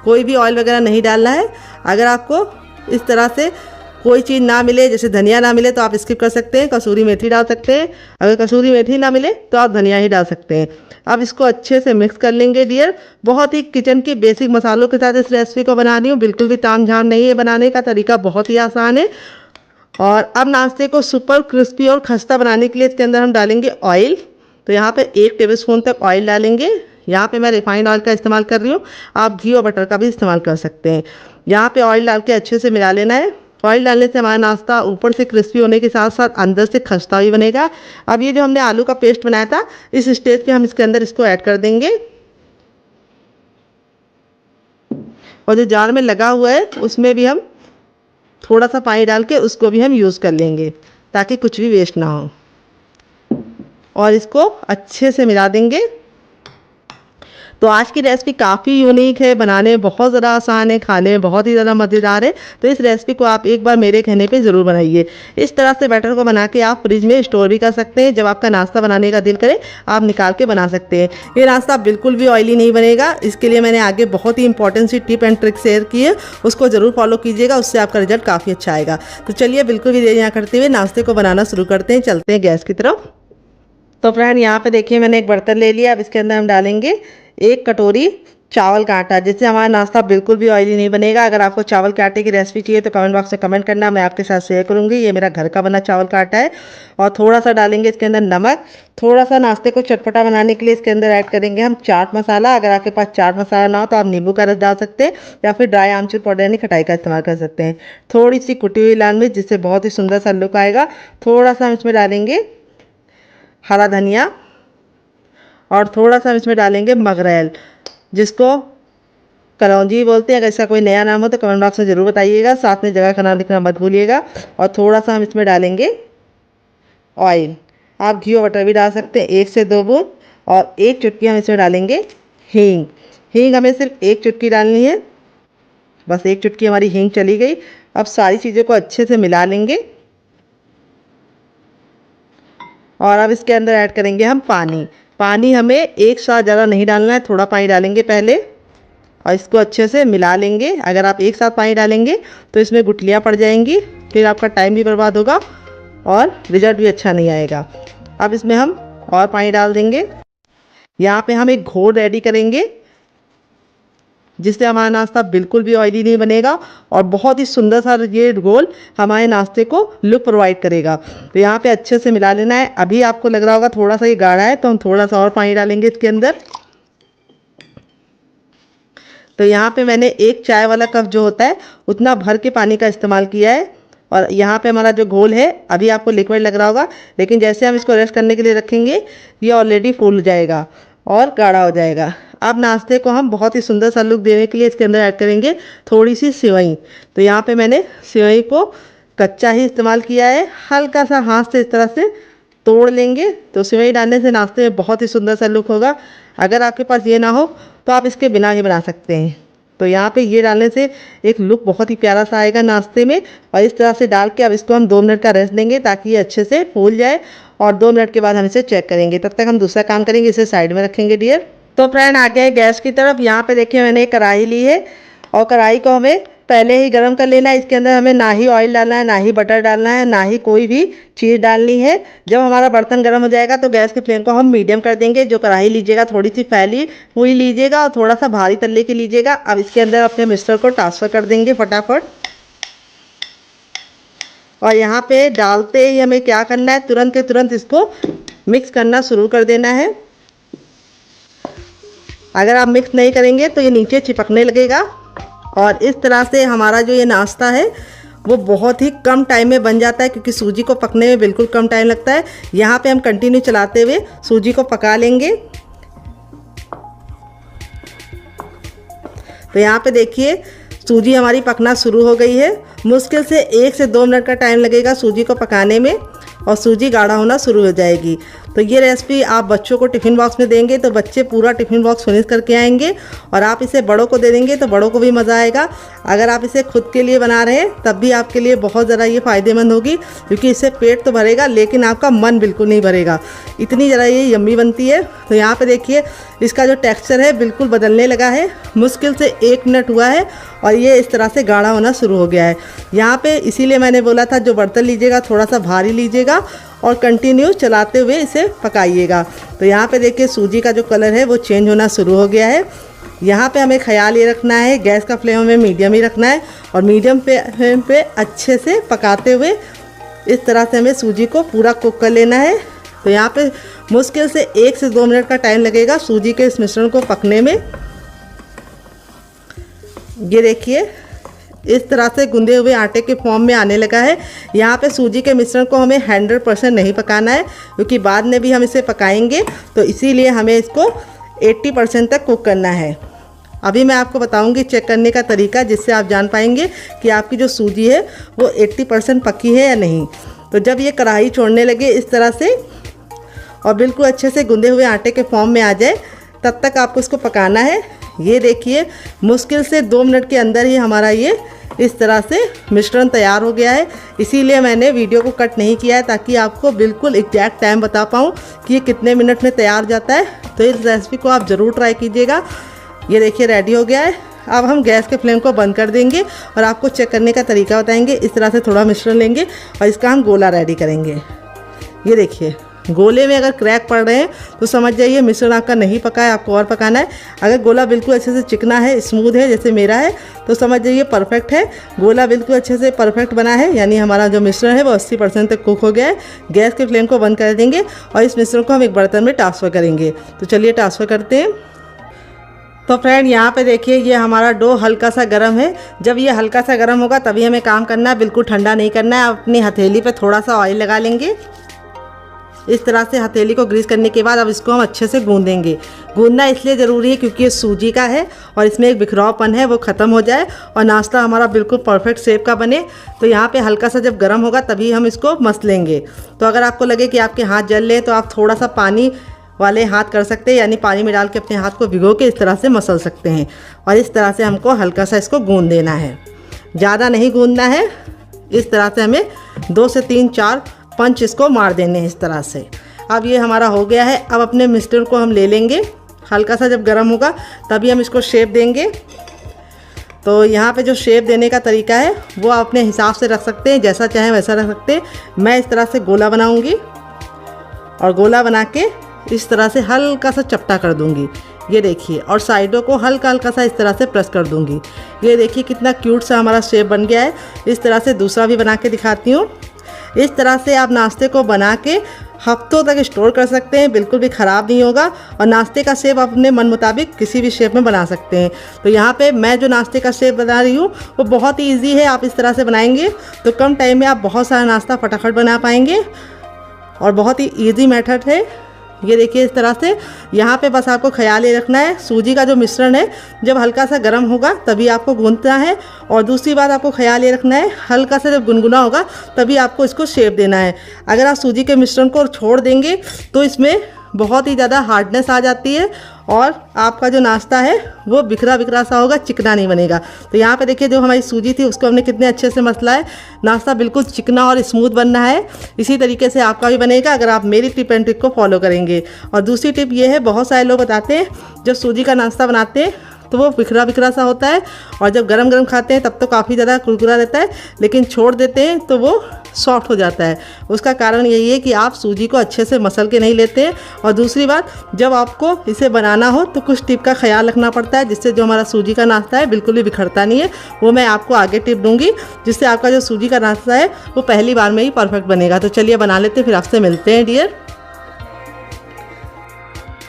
कोई भी ऑयल वगैरह नहीं डालना है। अगर आपको इस तरह से कोई चीज़ ना मिले, जैसे धनिया ना मिले, तो आप स्किप कर सकते हैं, कसूरी मेथी डाल सकते हैं। अगर कसूरी मेथी ना मिले तो आप धनिया ही डाल सकते हैं। अब इसको अच्छे से मिक्स कर लेंगे डियर। बहुत ही किचन के बेसिक मसालों के साथ इस रेसिपी को बना रही हूँ, बिल्कुल भी ताम झाम नहीं है, बनाने का तरीका बहुत ही आसान है। और अब नाश्ते को सुपर क्रिस्पी और खस्ता बनाने के लिए इसके अंदर हम डालेंगे ऑयल। तो यहाँ पे 1 टेबलस्पून तक ऑयल डालेंगे। यहाँ पे मैं रिफाइंड ऑयल का इस्तेमाल कर रही हूँ, आप घी और बटर का भी इस्तेमाल कर सकते हैं। यहाँ पे ऑयल डाल के अच्छे से मिला लेना है। ऑयल डालने से हमारा नाश्ता ऊपर से क्रिस्पी होने के साथ साथ अंदर से खस्ता भी बनेगा। अब ये जो हमने आलू का पेस्ट बनाया था, इस स्टेज पे हम इसके अंदर इसको ऐड कर देंगे। और जो जार में लगा हुआ है उसमें भी हम थोड़ा सा पानी डाल के उसको भी हम यूज़ कर लेंगे, ताकि कुछ भी वेस्ट ना हो। और इसको अच्छे से मिला देंगे। तो आज की रेसिपी काफ़ी यूनिक है, बनाने में बहुत ज़्यादा आसान है, खाने में बहुत ही ज़्यादा मज़ेदार है। तो इस रेसिपी को आप एक बार मेरे कहने पे ज़रूर बनाइए। इस तरह से बैटर को बना के आप फ्रिज में स्टोर भी कर सकते हैं। जब आपका नाश्ता बनाने का दिल करे आप निकाल के बना सकते हैं। ये नाश्ता बिल्कुल भी ऑयली नहीं बनेगा। इसके लिए मैंने आगे बहुत ही इंपॉर्टेंट सी टिप एंड ट्रिक शेयर की है, उसको ज़रूर फॉलो कीजिएगा, उससे आपका रिजल्ट काफ़ी अच्छा आएगा। तो चलिए बिल्कुल भी देरी ना करते हुए नाश्ते को बनाना शुरू करते हैं, चलते हैं गैस की तरफ। तो फ्रेंड यहाँ पे देखिए मैंने एक बर्तन ले लिया। अब इसके अंदर हम डालेंगे 1 कटोरी चावल का आटा, जिससे हमारा नाश्ता बिल्कुल भी ऑयली नहीं बनेगा। अगर आपको चावल के आटे की रेसिपी चाहिए तो कमेंट बॉक्स में कमेंट करना, मैं आपके साथ शेयर करूंगी। ये मेरा घर का बना चावल का आटा है। और थोड़ा सा डालेंगे इसके अंदर नमक। थोड़ा सा नाश्ते को चटपटा बनाने के लिए इसके अंदर ऐड करेंगे हम चाट मसाला। अगर आपके पास चाट मसाला ना हो तो आप नींबू का रस डाल सकते हैं, या फिर ड्राई आमचूर पाउडर यानी खटाई का इस्तेमाल कर सकते हैं। थोड़ी सी कुटी हुई लाल मिर्च, जिससे बहुत ही सुंदर सा लुक आएगा। थोड़ा सा हम इसमें डालेंगे हरा धनिया और थोड़ा सा हम इसमें डालेंगे मगरेल, जिसको कलौंजी बोलते हैं। अगर इसका कोई नया नाम हो तो कमेंट बॉक्स में ज़रूर बताइएगा, साथ में जगह का नाम लिखना मत भूलिएगा। और थोड़ा सा हम इसमें डालेंगे ऑयल, आप घी और बटर भी डाल सकते हैं, 1 से 2 बूंद। और 1 चुटकी हम इसमें डालेंगे हींग। हींग हमें सिर्फ 1 चुटकी डालनी है, बस 1 चुटकी हमारी हींग चली गई। अब सारी चीज़ों को अच्छे से मिला लेंगे। और अब इसके अंदर ऐड करेंगे हम पानी। पानी हमें एक साथ ज़्यादा नहीं डालना है, थोड़ा पानी डालेंगे पहले और इसको अच्छे से मिला लेंगे। अगर आप एक साथ पानी डालेंगे तो इसमें गुठलियाँ पड़ जाएंगी, फिर आपका टाइम भी बर्बाद होगा और रिजल्ट भी अच्छा नहीं आएगा। अब इसमें हम और पानी डाल देंगे। यहाँ पे हम एक घोल रेडी करेंगे, जिससे हमारा नाश्ता बिल्कुल भी ऑयली नहीं बनेगा और बहुत ही सुंदर सा ये घोल हमारे नाश्ते को लुक प्रोवाइड करेगा। तो यहाँ पे अच्छे से मिला लेना है। अभी आपको लग रहा होगा थोड़ा सा ये गाढ़ा है, तो हम थोड़ा सा और पानी डालेंगे इसके अंदर। तो यहाँ पे मैंने 1 चाय वाला कप जो होता है उतना भर के पानी का इस्तेमाल किया है। और यहाँ पे हमारा जो घोल है अभी आपको लिक्विड लग रहा होगा, लेकिन जैसे हम इसको रेस्ट करने के लिए रखेंगे ये ऑलरेडी फूल जाएगा और गाढ़ा हो जाएगा। अब नाश्ते को हम बहुत ही सुंदर सा लुक देने के लिए इसके अंदर ऐड करेंगे थोड़ी सी सेवई। तो यहाँ पे मैंने सेवई को कच्चा ही इस्तेमाल किया है, हल्का सा हाथ से इस तरह से तोड़ लेंगे तो सेवई डालने से नाश्ते में बहुत ही सुंदर सा लुक होगा। अगर आपके पास ये ना हो तो आप इसके बिना ही बना सकते हैं। तो यहाँ पे ये डालने से एक लुक बहुत ही प्यारा सा आएगा नाश्ते में। और इस तरह से डाल के अब इसको हम 2 मिनट का रेस्ट देंगे ताकि ये अच्छे से फूल जाए, और 2 मिनट के बाद हम इसे चेक करेंगे। तब तक हम दूसरा काम करेंगे, इसे साइड में रखेंगे डियर। तो फ्रेंड आ गए गैस की तरफ। यहाँ पे देखिए मैंने एक कढ़ाई ली है और कढ़ाई को हमें पहले ही गर्म कर लेना है। इसके अंदर हमें ना ही ऑयल डालना है, ना ही बटर डालना है, ना ही कोई भी चीज़ डालनी है। जब हमारा बर्तन गर्म हो जाएगा तो गैस की फ्लेम को हम मीडियम कर देंगे। जो कढ़ाई लीजिएगा थोड़ी सी फैली हुई लीजिएगा और थोड़ा सा भारी तल्ले की लीजिएगा। अब इसके अंदर अपने मिक्सचर को ट्रांसफ़र कर देंगे फटाफट। और यहाँ पे डालते ही हमें क्या करना है, तुरंत के तुरंत इसको मिक्स करना शुरू कर देना है। अगर आप मिक्स नहीं करेंगे तो ये नीचे चिपकने लगेगा। और इस तरह से हमारा जो ये नाश्ता है वो बहुत ही कम टाइम में बन जाता है, क्योंकि सूजी को पकने में बिल्कुल कम टाइम लगता है। यहाँ पे हम कंटिन्यू चलाते हुए सूजी को पका लेंगे। तो यहाँ पे देखिए सूजी हमारी पकना शुरू हो गई है। मुश्किल से 1 से 2 मिनट का टाइम लगेगा सूजी को पकाने में और सूजी गाढ़ा होना शुरू हो जाएगी। तो ये रेसिपी आप बच्चों को टिफ़िन बॉक्स में देंगे तो बच्चे पूरा टिफ़िन बॉक्स फिनिश करके आएंगे, और आप इसे बड़ों को दे देंगे तो बड़ों को भी मज़ा आएगा। अगर आप इसे खुद के लिए बना रहे हैं तब भी आपके लिए बहुत ज़्यादा ये फ़ायदेमंद होगी, क्योंकि इससे पेट तो भरेगा लेकिन आपका मन बिल्कुल नहीं भरेगा, इतनी ज़रा ये यम्मी बनती है। तो यहाँ पर देखिए इसका जो टेक्स्चर है बिल्कुल बदलने लगा है। मुश्किल से 1 मिनट हुआ है और ये इस तरह से गाढ़ा होना शुरू हो गया है। यहाँ पे इसीलिए मैंने बोला था जो बर्तन लीजिएगा थोड़ा सा भारी लीजिएगा और कंटिन्यू चलाते हुए इसे पकाइएगा। तो यहाँ पे देखिए सूजी का जो कलर है वो चेंज होना शुरू हो गया है। यहाँ पे हमें ख्याल ये रखना है गैस का फ्लेम हमें मीडियम ही रखना है, और मीडियम फ्लेम पे अच्छे से पकाते हुए इस तरह से हमें सूजी को पूरा कुक कर लेना है। तो यहाँ पे मुश्किल से 1 से 2 मिनट का टाइम लगेगा सूजी के इस मिश्रण को पकने में। ये देखिए इस तरह से गूंदे हुए आटे के फॉर्म में आने लगा है। यहाँ पे सूजी के मिश्रण को हमें 100% नहीं पकाना है, क्योंकि बाद में भी हम इसे पकाएंगे, तो इसीलिए हमें इसको 80% तक कुक करना है। अभी मैं आपको बताऊंगी चेक करने का तरीका, जिससे आप जान पाएंगे कि आपकी जो सूजी है वो 80% पकी है या नहीं। तो जब ये कढ़ाई छोड़ने लगे इस तरह से और बिल्कुल अच्छे से गूंदे हुए आटे के फॉर्म में आ जाए, तब तक आपको इसको पकाना है। ये देखिए मुश्किल से 2 मिनट के अंदर ही हमारा ये इस तरह से मिश्रण तैयार हो गया है। इसीलिए मैंने वीडियो को कट नहीं किया है, ताकि आपको बिल्कुल एग्जैक्ट टाइम बता पाऊँ कि ये कितने मिनट में तैयार जाता है। तो इस रेसिपी को आप ज़रूर ट्राई कीजिएगा। ये देखिए रेडी हो गया है। अब हम गैस के फ्लेम को बंद कर देंगे और आपको चेक करने का तरीका बताएंगे। इस तरह से थोड़ा मिश्रण लेंगे और इसका हम गोला रेडी करेंगे। ये देखिए गोले में अगर क्रैक पड़ रहे हैं तो समझ जाइए मिश्रण आपका नहीं पका है, आपको और पकाना है। अगर गोला बिल्कुल अच्छे से चिकना है, स्मूथ है जैसे मेरा है, तो समझ जाइए परफेक्ट है। गोला बिल्कुल अच्छे से परफेक्ट बना है, यानी हमारा जो मिश्रण है वो 80% तक कुक हो गया है। गैस के फ्लेम को बंद कर देंगे और इस मिश्रण को हम एक बर्तन में ट्रांसफ़र करेंगे। तो चलिए ट्रांसफ़र करते हैं। तो फ्रेंड यहाँ पे देखिए ये हमारा डो हल्का सा गर्म है। जब ये हल्का सा गर्म होगा तभी हमें काम करना है, बिल्कुल ठंडा नहीं करना है। आप अपनी हथेली पे थोड़ा सा ऑयल लगा लेंगे। इस तरह से हथेली को ग्रीस करने के बाद अब इसको हम अच्छे से गूंदेंगे। गूंदना इसलिए ज़रूरी है क्योंकि ये सूजी का है और इसमें एक बिखरावपन है, वो ख़त्म हो जाए और नाश्ता हमारा बिल्कुल परफेक्ट शेप का बने। तो यहाँ पे हल्का सा जब गर्म होगा तभी हम इसको मस लेंगे। तो अगर आपको लगे कि आपके हाथ जल लें तो आप थोड़ा सा पानी वाले हाथ कर सकते हैं, यानी पानी में डाल के अपने हाथ को भिगो के इस तरह से मसल सकते हैं। और इस तरह से हमको हल्का सा इसको गूंद देना है, ज़्यादा नहीं गूंदना है। इस तरह से हमें 2 से 3-4 पंच इसको मार देने हैं इस तरह से। अब ये हमारा हो गया है। अब अपने मिक्सचर को हम ले लेंगे। हल्का सा जब गर्म होगा तभी हम इसको शेप देंगे। तो यहाँ पे जो शेप देने का तरीका है वो आप अपने हिसाब से रख सकते हैं, जैसा चाहें वैसा रख सकते हैं। मैं इस तरह से गोला बनाऊँगी और गोला बना के इस तरह से हल्का सा चपटा कर दूंगी। ये देखिए, और साइडों को हल्का हल्का सा इस तरह से प्रेस कर दूंगी। ये देखिए कितना क्यूट सा हमारा शेप बन गया है। इस तरह से दूसरा भी बना के दिखाती हूँ। इस तरह से आप नाश्ते को बना के हफ्तों तक स्टोर कर सकते हैं, बिल्कुल भी ख़राब नहीं होगा। और नाश्ते का शेप आप अपने मन मुताबिक किसी भी शेप में बना सकते हैं। तो यहाँ पे मैं जो नाश्ते का शेप बना रही हूँ वो बहुत ही ईजी है। आप इस तरह से बनाएंगे तो कम टाइम में आप बहुत सारा नाश्ता फटाफट बना पाएंगे और बहुत ही ईजी मेथड है। ये देखिए इस तरह से। यहाँ पे बस आपको ख्याल ये रखना है, सूजी का जो मिश्रण है जब हल्का सा गर्म होगा तभी आपको गूंथना है। और दूसरी बात आपको ख्याल ये रखना है, हल्का सा जब गुनगुना होगा तभी आपको इसको शेप देना है। अगर आप सूजी के मिश्रण को छोड़ देंगे तो इसमें बहुत ही ज़्यादा हार्डनेस आ जाती है और आपका जो नाश्ता है वो बिखरा बिखरा सा होगा, चिकना नहीं बनेगा। तो यहाँ पे देखिए जो हमारी सूजी थी उसको हमने कितने अच्छे से मसला है, नाश्ता बिल्कुल चिकना और स्मूथ बनना है। इसी तरीके से आपका भी बनेगा अगर आप मेरी टिप एंड ट्रिक को फॉलो करेंगे। और दूसरी टिप ये है, बहुत सारे लोग बताते हैं जब सूजी का नाश्ता बनाते हैं तो वो बिखरा बिखरा सा होता है और जब गरम गरम खाते हैं तब तो काफ़ी ज़्यादा कुरकुरा रहता है, लेकिन छोड़ देते हैं तो वो सॉफ्ट हो जाता है। उसका कारण यही है कि आप सूजी को अच्छे से मसल के नहीं लेते हैं। और दूसरी बात, जब आपको इसे बनाना हो तो कुछ टिप का ख्याल रखना पड़ता है जिससे जो हमारा सूजी का नाश्ता है बिल्कुल भी बिखरता नहीं है। वो मैं आपको आगे टिप दूंगी जिससे आपका जो सूजी का नाश्ता है वो पहली बार में ही परफेक्ट बनेगा। तो चलिए बना लेते हैं, फिर आपसे मिलते हैं डियर।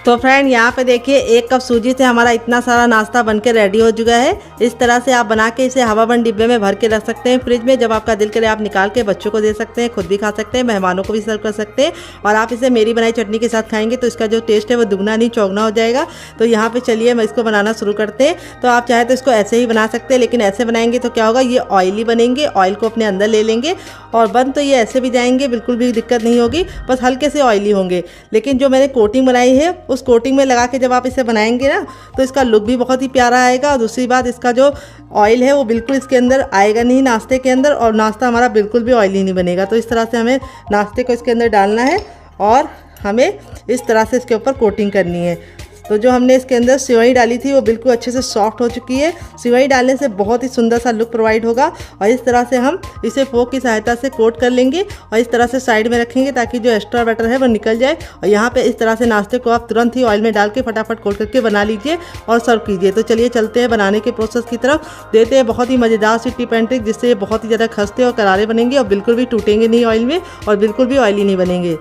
तो फ्रेंड यहाँ पे देखिए 1 कप सूजी से हमारा इतना सारा नाश्ता बनके रेडी हो चुका है। इस तरह से आप बना के इसे हवाबंद डिब्बे में भर के रख सकते हैं फ्रिज में। जब आपका दिल करे आप निकाल के बच्चों को दे सकते हैं, खुद भी खा सकते हैं, मेहमानों को भी सर्व कर सकते हैं। और आप इसे मेरी बनाई चटनी के साथ खाएंगे तो इसका जो टेस्ट है वो दुगना नहीं चौगुना हो जाएगा। तो यहाँ पे चलिए मैं इसको बनाना शुरू करते हैं। तो आप चाहे तो इसको ऐसे ही बना सकते हैं, लेकिन ऐसे बनाएंगे तो क्या होगा, ये ऑयली बनेंगे, ऑयल को अपने अंदर ले लेंगे और बन तो ये ऐसे भी जाएंगे, बिल्कुल भी दिक्कत नहीं होगी, बस हल्के से ऑयली होंगे। लेकिन जो मैंने कोटिंग बनाई है उस कोटिंग में लगा के जब आप इसे बनाएंगे ना तो इसका लुक भी बहुत ही प्यारा आएगा। और दूसरी बात, इसका जो ऑयल है वो बिल्कुल इसके अंदर आएगा नहीं नाश्ते के अंदर, और नाश्ता हमारा बिल्कुल भी ऑयली नहीं बनेगा। तो इस तरह से हमें नाश्ते को इसके अंदर डालना है और हमें इस तरह से इसके ऊपर कोटिंग करनी है। तो जो हमने इसके अंदर सेवई डाली थी वो बिल्कुल अच्छे से सॉफ्ट हो चुकी है। सेवई डालने से बहुत ही सुंदर सा लुक प्रोवाइड होगा। और इस तरह से हम इसे फोक की सहायता से कोट कर लेंगे और इस तरह से साइड में रखेंगे ताकि जो एक्स्ट्रा बैटर है वो निकल जाए। और यहाँ पे इस तरह से नाश्ते को आप तुरंत ही ऑयल में डाल के फटाफट कोट करके बना लीजिए और सर्व कीजिए। तो चलिए चलते हैं बनाने के प्रोसेस की तरफ, देते हैं बहुत ही मज़ेदार सी टिप एंड ट्रिक जिससे ये बहुत ही ज़्यादा खस्ते और करारे बनेंगे और बिल्कुल भी टूटेंगे नहीं ऑयल में और बिल्कुल भी ऑयली नहीं बनेंगे।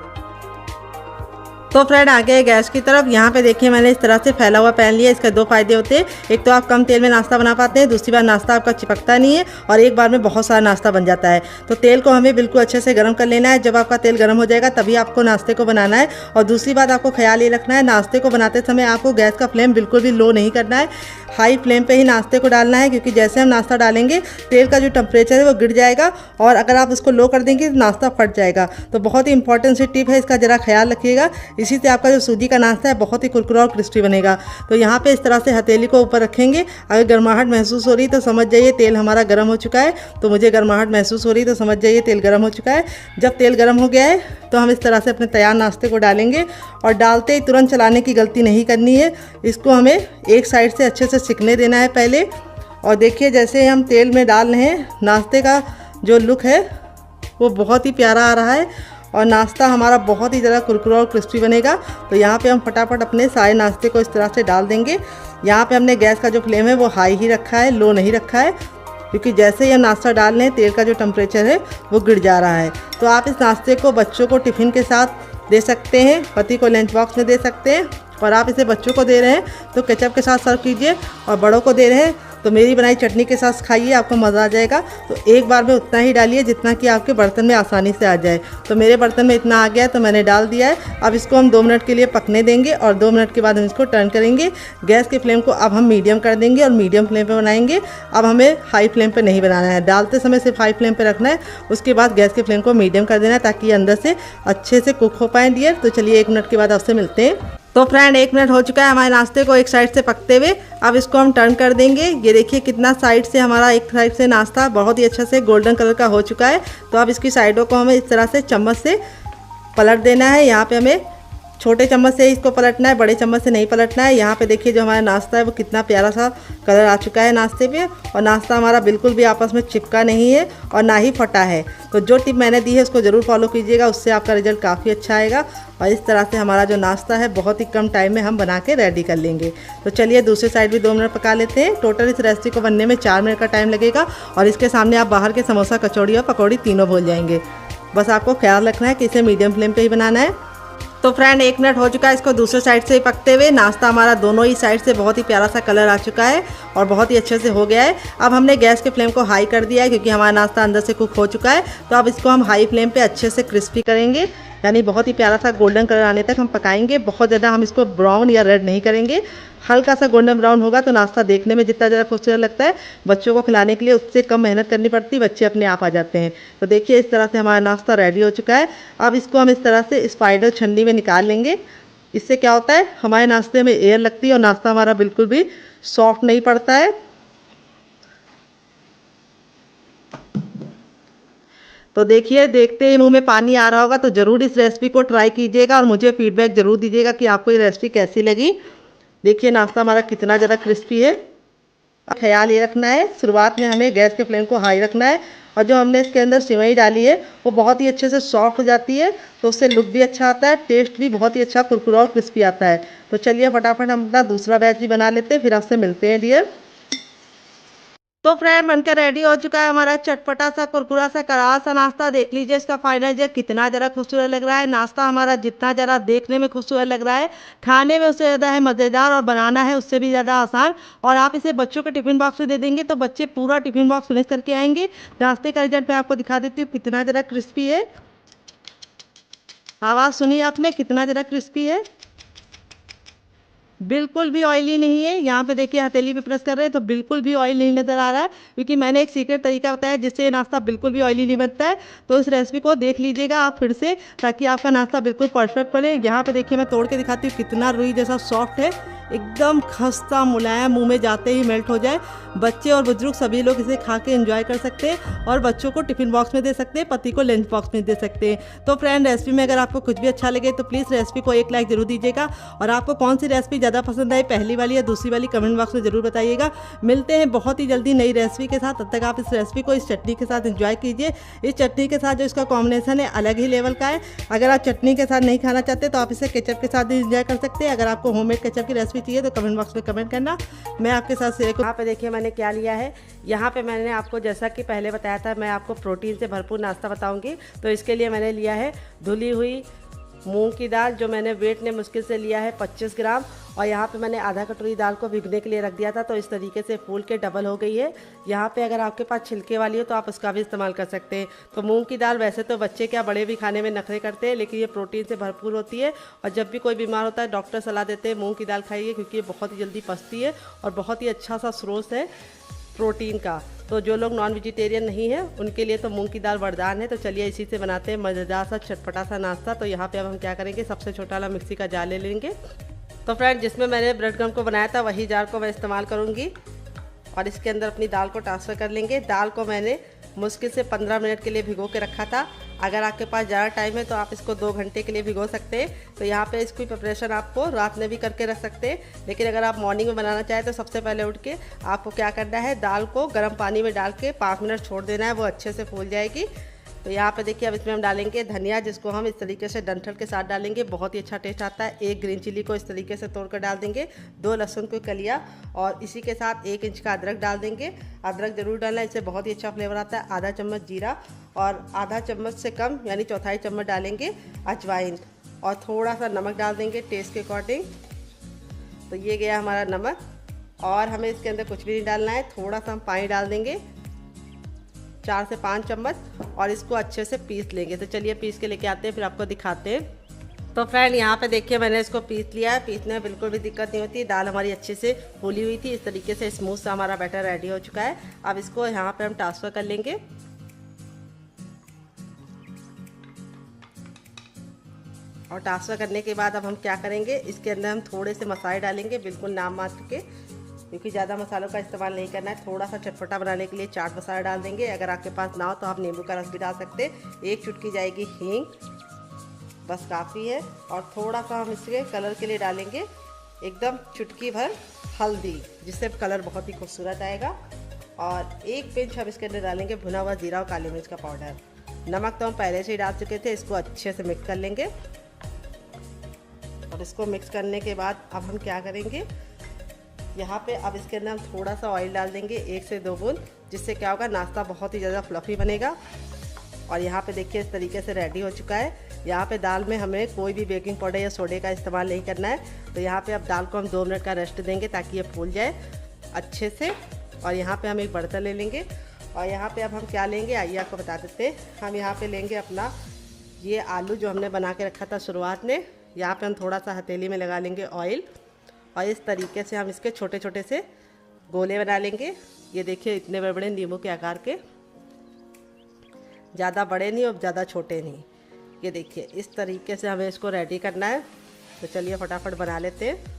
तो फ्रेंड आ गए गैस की तरफ। यहाँ पे देखिए मैंने इस तरह से फैला हुआ पैन लिया। इसके 2 फायदे होते हैं, एक तो आप कम तेल में नाश्ता बना पाते हैं, दूसरी बार नाश्ता आपका चिपकता नहीं है और एक बार में बहुत सारा नाश्ता बन जाता है। तो तेल को हमें बिल्कुल अच्छे से गर्म कर लेना है। जब आपका तेल गर्म हो जाएगा तभी आपको नाश्ते को बनाना है। और दूसरी बात आपको ख्याल ये रखना है, नाश्ते को बनाते समय आपको गैस का फ्लेम बिल्कुल भी लो नहीं करना है, हाई फ्लेम पे ही नाश्ते को डालना है, क्योंकि जैसे हम नाश्ता डालेंगे तेल का जो टेम्परेचर है वो गिर जाएगा और अगर आप उसको लो कर देंगे तो नाश्ता फट जाएगा। तो बहुत ही इंपॉर्टेंट सी टिप है, इसका ज़रा ख्याल रखिएगा। इसी से आपका जो सूजी का नाश्ता है बहुत ही कुरकुरा और क्रिस्पी बनेगा। तो यहाँ पे इस तरह से हथेली को ऊपर रखेंगे। अगर गर्माहट महसूस हो रही तो समझ जाइए तेल हमारा गर्म हो चुका है। तो मुझे गर्माहट महसूस हो रही तो समझ जाइए तेल गर्म हो चुका है। जब तेल गर्म हो गया है तो हम इस तरह से अपने तैयार नाश्ते को डालेंगे और डालते ही तुरंत चलाने की गलती नहीं करनी है। इसको हमें एक साइड से अच्छे से सिकने देना है पहले। और देखिए जैसे हम तेल में डाल रहे हैं, नाश्ते का जो लुक है वो बहुत ही प्यारा आ रहा है और नाश्ता हमारा बहुत ही ज़्यादा कुरकुरा और क्रिस्पी बनेगा। तो यहाँ पे हम फटाफट अपने सारे नाश्ते को इस तरह से डाल देंगे। यहाँ पे हमने गैस का जो फ्लेम है वो हाई ही रखा है, लो नहीं रखा है, क्योंकि जैसे ही हम नाश्ता डाल रहे हैं तेल का जो टेम्परेचर है वो गिर जा रहा है। तो आप इस नाश्ते को बच्चों को टिफ़िन के साथ दे सकते हैं, पति को लंच बॉक्स में दे सकते हैं, और आप इसे बच्चों को दे रहे हैं तो केचप के साथ सर्व कीजिए, और बड़ों को दे रहे हैं तो मेरी बनाई चटनी के साथ खाइए, आपको मज़ा आ जाएगा। तो एक बार में उतना ही डालिए जितना कि आपके बर्तन में आसानी से आ जाए। तो मेरे बर्तन में इतना आ गया है तो मैंने डाल दिया है। अब इसको हम 2 मिनट के लिए पकने देंगे और 2 मिनट के बाद हम इसको टर्न करेंगे। गैस के फ्लेम को अब हम मीडियम कर देंगे और मीडियम फ्लेम पे बनाएंगे। अब हमें हाई फ्लेम पे नहीं बनाना है, डालते समय सिर्फ हाई फ्लेम पे रखना है, उसके बाद गैस के फ्लेम को मीडियम कर देना है ताकि ये अंदर से अच्छे से कुक हो पाए डियर। तो चलिए 1 मिनट के बाद आपसे मिलते हैं। तो फ्रेंड 1 मिनट हो चुका है हमारे नाश्ते को एक साइड से पकते हुए। अब इसको हम टर्न कर देंगे। ये देखिए कितना साइड से हमारा एक साइड से नाश्ता बहुत ही अच्छा से गोल्डन कलर का हो चुका है। तो अब इसकी साइडों को हमें इस तरह से चम्मच से पलट देना है। यहाँ पे हमें छोटे चम्मच से इसको पलटना है, बड़े चम्मच से नहीं पलटना है। यहाँ पे देखिए जो हमारा नाश्ता है वो कितना प्यारा सा कलर आ चुका है नाश्ते पे, और नाश्ता हमारा बिल्कुल भी आपस में चिपका नहीं है और ना ही फटा है। तो जो टिप मैंने दी है उसको ज़रूर फॉलो कीजिएगा, उससे आपका रिजल्ट काफ़ी अच्छा आएगा। और इस तरह से हमारा जो नाश्ता है बहुत ही कम टाइम में हम बना के रेडी कर लेंगे। तो चलिए दूसरी साइड भी 2 मिनट पका लेते हैं। टोटल इस रेसिपी को बनने में 4 मिनट का टाइम लगेगा और इसके सामने आप बाहर के समोसा, कचौड़ी और पकौड़ी तीनों भूल जाएंगे। बस आपको ख्याल रखना है कि इसे मीडियम फ्लेम पे ही बनाना है। तो फ्रेंड 1 मिनट हो चुका है इसको दूसरे साइड से पकते हुए। नाश्ता हमारा दोनों ही साइड से बहुत ही प्यारा सा कलर आ चुका है और बहुत ही अच्छे से हो गया है। अब हमने गैस के फ्लेम को हाई कर दिया है क्योंकि हमारा नाश्ता अंदर से कुक हो चुका है। तो अब इसको हम हाई फ्लेम पे अच्छे से क्रिस्पी करेंगे, यानी बहुत ही प्यारा सा गोल्डन कलर आने तक हम पकाएंगे। बहुत ज़्यादा हम इसको ब्राउन या रेड नहीं करेंगे, हल्का सा गोल्डन ब्राउन होगा तो नाश्ता देखने में जितना ज़्यादा खूबसूरत लगता है, बच्चों को खिलाने के लिए उससे कम मेहनत करनी पड़ती है, बच्चे अपने आप आ जाते हैं। तो देखिए इस तरह से हमारा नाश्ता रेडी हो चुका है। अब इसको हम इस तरह से स्पाइडर छन्नी में निकाल लेंगे। इससे क्या होता है, हमारे नाश्ते में एयर लगती है और नाश्ता हमारा बिल्कुल भी सॉफ्ट नहीं पड़ता है। तो देखिए देखते ही मुंह में पानी आ रहा होगा, तो ज़रूर इस रेसिपी को ट्राई कीजिएगा और मुझे फीडबैक ज़रूर दीजिएगा कि आपको ये रेसिपी कैसी लगी। देखिए नाश्ता हमारा कितना ज़्यादा क्रिस्पी है। ख्याल ये रखना है शुरुआत में हमें गैस के फ्लेम को हाई रखना है, और जो हमने इसके अंदर सेवई डाली है वो बहुत ही अच्छे से सॉफ्ट हो जाती है, तो उससे लुक भी अच्छा आता है, टेस्ट भी बहुत ही अच्छा कुरकुरा और क्रिस्पी आता है। तो चलिए फटाफट हम अपना दूसरा बैच भी बना लेते हैं, फिर आपसे मिलते हैं डियर। तो फ्रेंड बनकर रेडी हो चुका है हमारा चटपटा सा कुरकुरा सा करारा सा नाश्ता। देख लीजिए इसका फाइनल जो कितना ज़रा खूबसूरत लग रहा है। नाश्ता हमारा जितना ज़रा देखने में खूबसूरत लग रहा है, खाने में उससे ज़्यादा है मज़ेदार, और बनाना है उससे भी ज़्यादा आसान। और आप इसे बच्चों के टिफ़िन बॉक्स में दे देंगे तो बच्चे पूरा टिफ़िन बॉक्स फिनिश करके आएंगे। नाश्ते का रिजल्ट मैं आपको दिखा देती हूँ कितना ज़रा क्रिस्पी है। आवाज़ सुनिए आपने कितना ज़रा क्रिस्पी है, बिल्कुल भी ऑयली नहीं है। यहाँ पे देखिए हथेली पे प्रेस कर रहे हैं तो बिल्कुल भी ऑयल नहीं नज़र आ रहा है, क्योंकि मैंने एक सीक्रेट तरीका बताया जिससे ये नाश्ता बिल्कुल भी ऑयली नहीं बनता है। तो इस रेसिपी को देख लीजिएगा आप फिर से, ताकि आपका नाश्ता बिल्कुल परफेक्ट बने। यहाँ पे देखिए मैं तोड़ के दिखाती हूँ कितना रुई जैसा सॉफ्ट है, एकदम खस्ता मुलायम, मुंह में जाते ही मेल्ट हो जाए। बच्चे और बुजुर्ग सभी लोग इसे खा के एंजॉय कर सकते हैं, और बच्चों को टिफ़िन बॉक्स में दे सकते हैं, पति को लंच बॉक्स में दे सकते हैं। तो फ्रेंड रेसिपी में अगर आपको कुछ भी अच्छा लगे तो प्लीज़ रेसिपी को एक लाइक जरूर दीजिएगा, और आपको कौन सी रेसिपी ज़्यादा पसंद आई, पहली वाली या दूसरी वाली, कमेंट बॉक्स में ज़रूर बताइएगा। मिलते हैं बहुत ही जल्दी नई रेसिपी के साथ, तब तक आप इस रेसिपी को इस चटनी के साथ एंजॉय कीजिए। इस चटनी के साथ जो इसका कॉम्बिनेशन है अलग ही लेवल का है। अगर आप चटनी के साथ नहीं खाना चाहते तो आप इसे केचप के साथ भी एंजॉय कर सकते हैं। अगर आपको होममेड केचप की रेसिपी चाहिए तो कमेंट बॉक्स में कमेंट करना, मैं आपके साथ शेयर करूँ। यहाँ पे देखिए मैंने क्या लिया है। यहाँ पे मैंने आपको जैसा कि पहले बताया था, मैं आपको प्रोटीन से भरपूर नाश्ता बताऊंगी। तो इसके लिए मैंने लिया है धुली हुई मूंग की दाल, जो मैंने वेट ने मुश्किल से लिया है 25 ग्राम, और यहाँ पे मैंने आधा कटोरी दाल को भिगने के लिए रख दिया था, तो इस तरीके से फूल के डबल हो गई है। यहाँ पे अगर आपके पास छिलके वाली हो तो आप उसका भी इस्तेमाल कर सकते हैं। तो मूंग की दाल वैसे तो बच्चे क्या बड़े भी खाने में नखरे करते हैं, लेकिन ये प्रोटीन से भरपूर होती है, और जब भी कोई बीमार होता है डॉक्टर सलाह देते हैं मूँग की दाल खाइए, क्योंकि ये बहुत ही जल्दी पचती है और बहुत ही अच्छा सा स्रोत है प्रोटीन का। तो जो लोग नॉन वेजिटेरियन नहीं है उनके लिए तो मूंग की दाल वरदान है। तो चलिए इसी से बनाते हैं मज़ेदार सा चटपटा सा नाश्ता। तो यहाँ पे अब हम क्या करेंगे, सबसे छोटा वाला मिक्सी का जार ले लेंगे। तो फ्रेंड जिसमें मैंने ब्रेड क्रम्ब को बनाया था वही जार को मैं इस्तेमाल करूँगी, और इसके अंदर अपनी दाल को ट्रांसफ़र कर लेंगे। दाल को मैंने मुश्किल से 15 मिनट के लिए भिगो के रखा था। अगर आपके पास ज़्यादा टाइम है तो आप इसको 2 घंटे के लिए भिगो सकते हैं। तो यहाँ पे इसकी प्रिपरेशन आपको रात में भी करके रख सकते हैं, लेकिन अगर आप मॉर्निंग में बनाना चाहें तो सबसे पहले उठ के आपको क्या करना है, दाल को गर्म पानी में डाल के 5 मिनट छोड़ देना है, वो अच्छे से फूल जाएगी। तो यहाँ पे देखिए अब इसमें हम डालेंगे धनिया, जिसको हम इस तरीके से डंठल के साथ डालेंगे, बहुत ही अच्छा टेस्ट आता है। 1 ग्रीन चिली को इस तरीके से तोड़ कर डाल देंगे, 2 लहसुन को कलिया, और इसी के साथ 1 इंच का अदरक डाल देंगे। अदरक ज़रूर डालना, इससे बहुत ही अच्छा फ्लेवर आता है। आधा चम्मच जीरा, और आधा चम्मच से कम यानी चौथाई चम्मच डालेंगे अजवाइन, और थोड़ा सा नमक डाल देंगे टेस्ट के अकॉर्डिंग। तो ये गया हमारा नमक, और हमें इसके अंदर कुछ भी नहीं डालना है। थोड़ा सा हम पानी डाल देंगे 4 से 5 चम्मच, और इसको अच्छे से पीस लेंगे। तो चलिए पीस के लेके आते हैं, फिर आपको दिखाते हैं। तो फ्रेंड यहाँ पे देखिए मैंने इसको पीस लिया है। पीसने में बिल्कुल भी दिक्कत नहीं होती, दाल हमारी अच्छे से फूली हुई थी। इस तरीके से स्मूथ सा हमारा बैटर रेडी हो चुका है। अब इसको यहाँ पे हम ट्रांसफ़र कर लेंगे। और ट्रांसफ़र करने के बाद अब हम क्या करेंगे, इसके अंदर हम थोड़े से मसाले डालेंगे, बिल्कुल नाम मात्र के, क्योंकि ज़्यादा मसालों का इस्तेमाल नहीं करना है। थोड़ा सा चटपटा बनाने के लिए चाट मसाला डाल देंगे। अगर आपके पास ना हो तो आप नींबू का रस भी डाल सकते हैं। 1 चुटकी जाएगी हींग, बस काफ़ी है। और थोड़ा सा हम इसके कलर के लिए डालेंगे एकदम चुटकी भर हल्दी, जिससे कलर बहुत ही खूबसूरत आएगा। और 1 पिंच हम इसके अंदर डालेंगे भुना हुआ जीरा और काली मिर्च का पाउडर। नमक तो हम पहले से ही डाल चुके थे। इसको अच्छे से मिक्स कर लेंगे, और इसको मिक्स करने के बाद अब हम क्या करेंगे, यहाँ पे अब इसके अंदर हम थोड़ा सा ऑयल डाल देंगे, 1 से 2 बूंद, जिससे क्या होगा नाश्ता बहुत ही ज़्यादा फ्लफ़ी बनेगा। और यहाँ पे देखिए इस तरीके से रेडी हो चुका है। यहाँ पे दाल में हमें कोई भी बेकिंग पाउडर या सोडे का इस्तेमाल नहीं करना है। तो यहाँ पे अब दाल को हम 2 मिनट का रेस्ट देंगे ताकि ये फूल जाए अच्छे से। और यहाँ पे हम एक बर्तन ले लेंगे और यहाँ पे अब हम क्या लेंगे आइए आपको बता देते हैं। हम यहाँ पे लेंगे अपना ये आलू जो हमने बना के रखा था शुरुआत में। यहाँ पे हम थोड़ा सा हथेली में लगा लेंगे ऑयल और इस तरीके से हम इसके छोटे छोटे से गोले बना लेंगे। ये देखिए इतने बड़े बड़े नींबू के आकार के, ज़्यादा बड़े नहीं और ज़्यादा छोटे नहीं। ये देखिए इस तरीके से हमें इसको रेडी करना है। तो चलिए फटाफट बना लेते हैं।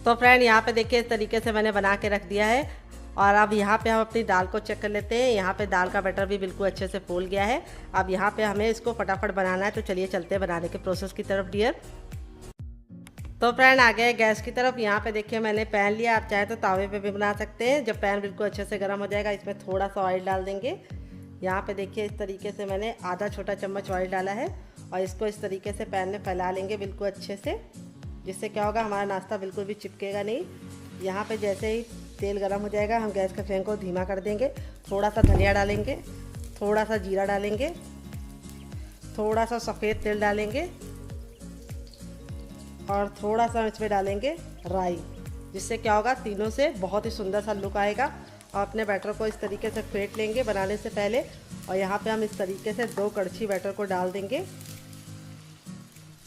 तो फ्रेंड यहाँ पे देखिए इस तरीके से मैंने बना के रख दिया है। और अब यहाँ पे हम अपनी दाल को चेक कर लेते हैं। यहाँ पे दाल का बैटर भी बिल्कुल अच्छे से फूल गया है। अब यहाँ पे हमें इसको फटाफट बनाना है। तो चलिए चलते हैं बनाने के प्रोसेस की तरफ डियर। तो फ्रेंड आ गए गैस की तरफ। यहाँ पे देखिए मैंने पैन लिया, आप चाहे तो तावे पे भी बना सकते हैं। जब पैन बिल्कुल अच्छे से गर्म हो जाएगा इसमें थोड़ा सा ऑयल डाल देंगे। यहाँ पे देखिए इस तरीके से मैंने आधा छोटा चम्मच ऑयल डाला है और इसको इस तरीके से पैन में फैला लेंगे बिल्कुल अच्छे से, जिससे क्या होगा हमारा नाश्ता बिल्कुल भी चिपकेगा नहीं। यहाँ पे जैसे ही तेल गर्म हो जाएगा हम गैस का फ्लेम को धीमा कर देंगे। थोड़ा सा धनिया डालेंगे, थोड़ा सा जीरा डालेंगे, थोड़ा सा सफ़ेद तिल डालेंगे और थोड़ा सा इसमें डालेंगे राई, जिससे क्या होगा तीनों से बहुत ही सुंदर सा लुक आएगा। और अपने बैटर को इस तरीके से फेंट लेंगे बनाने से पहले। और यहाँ पे हम इस तरीके से 2 कड़छी बैटर को डाल देंगे।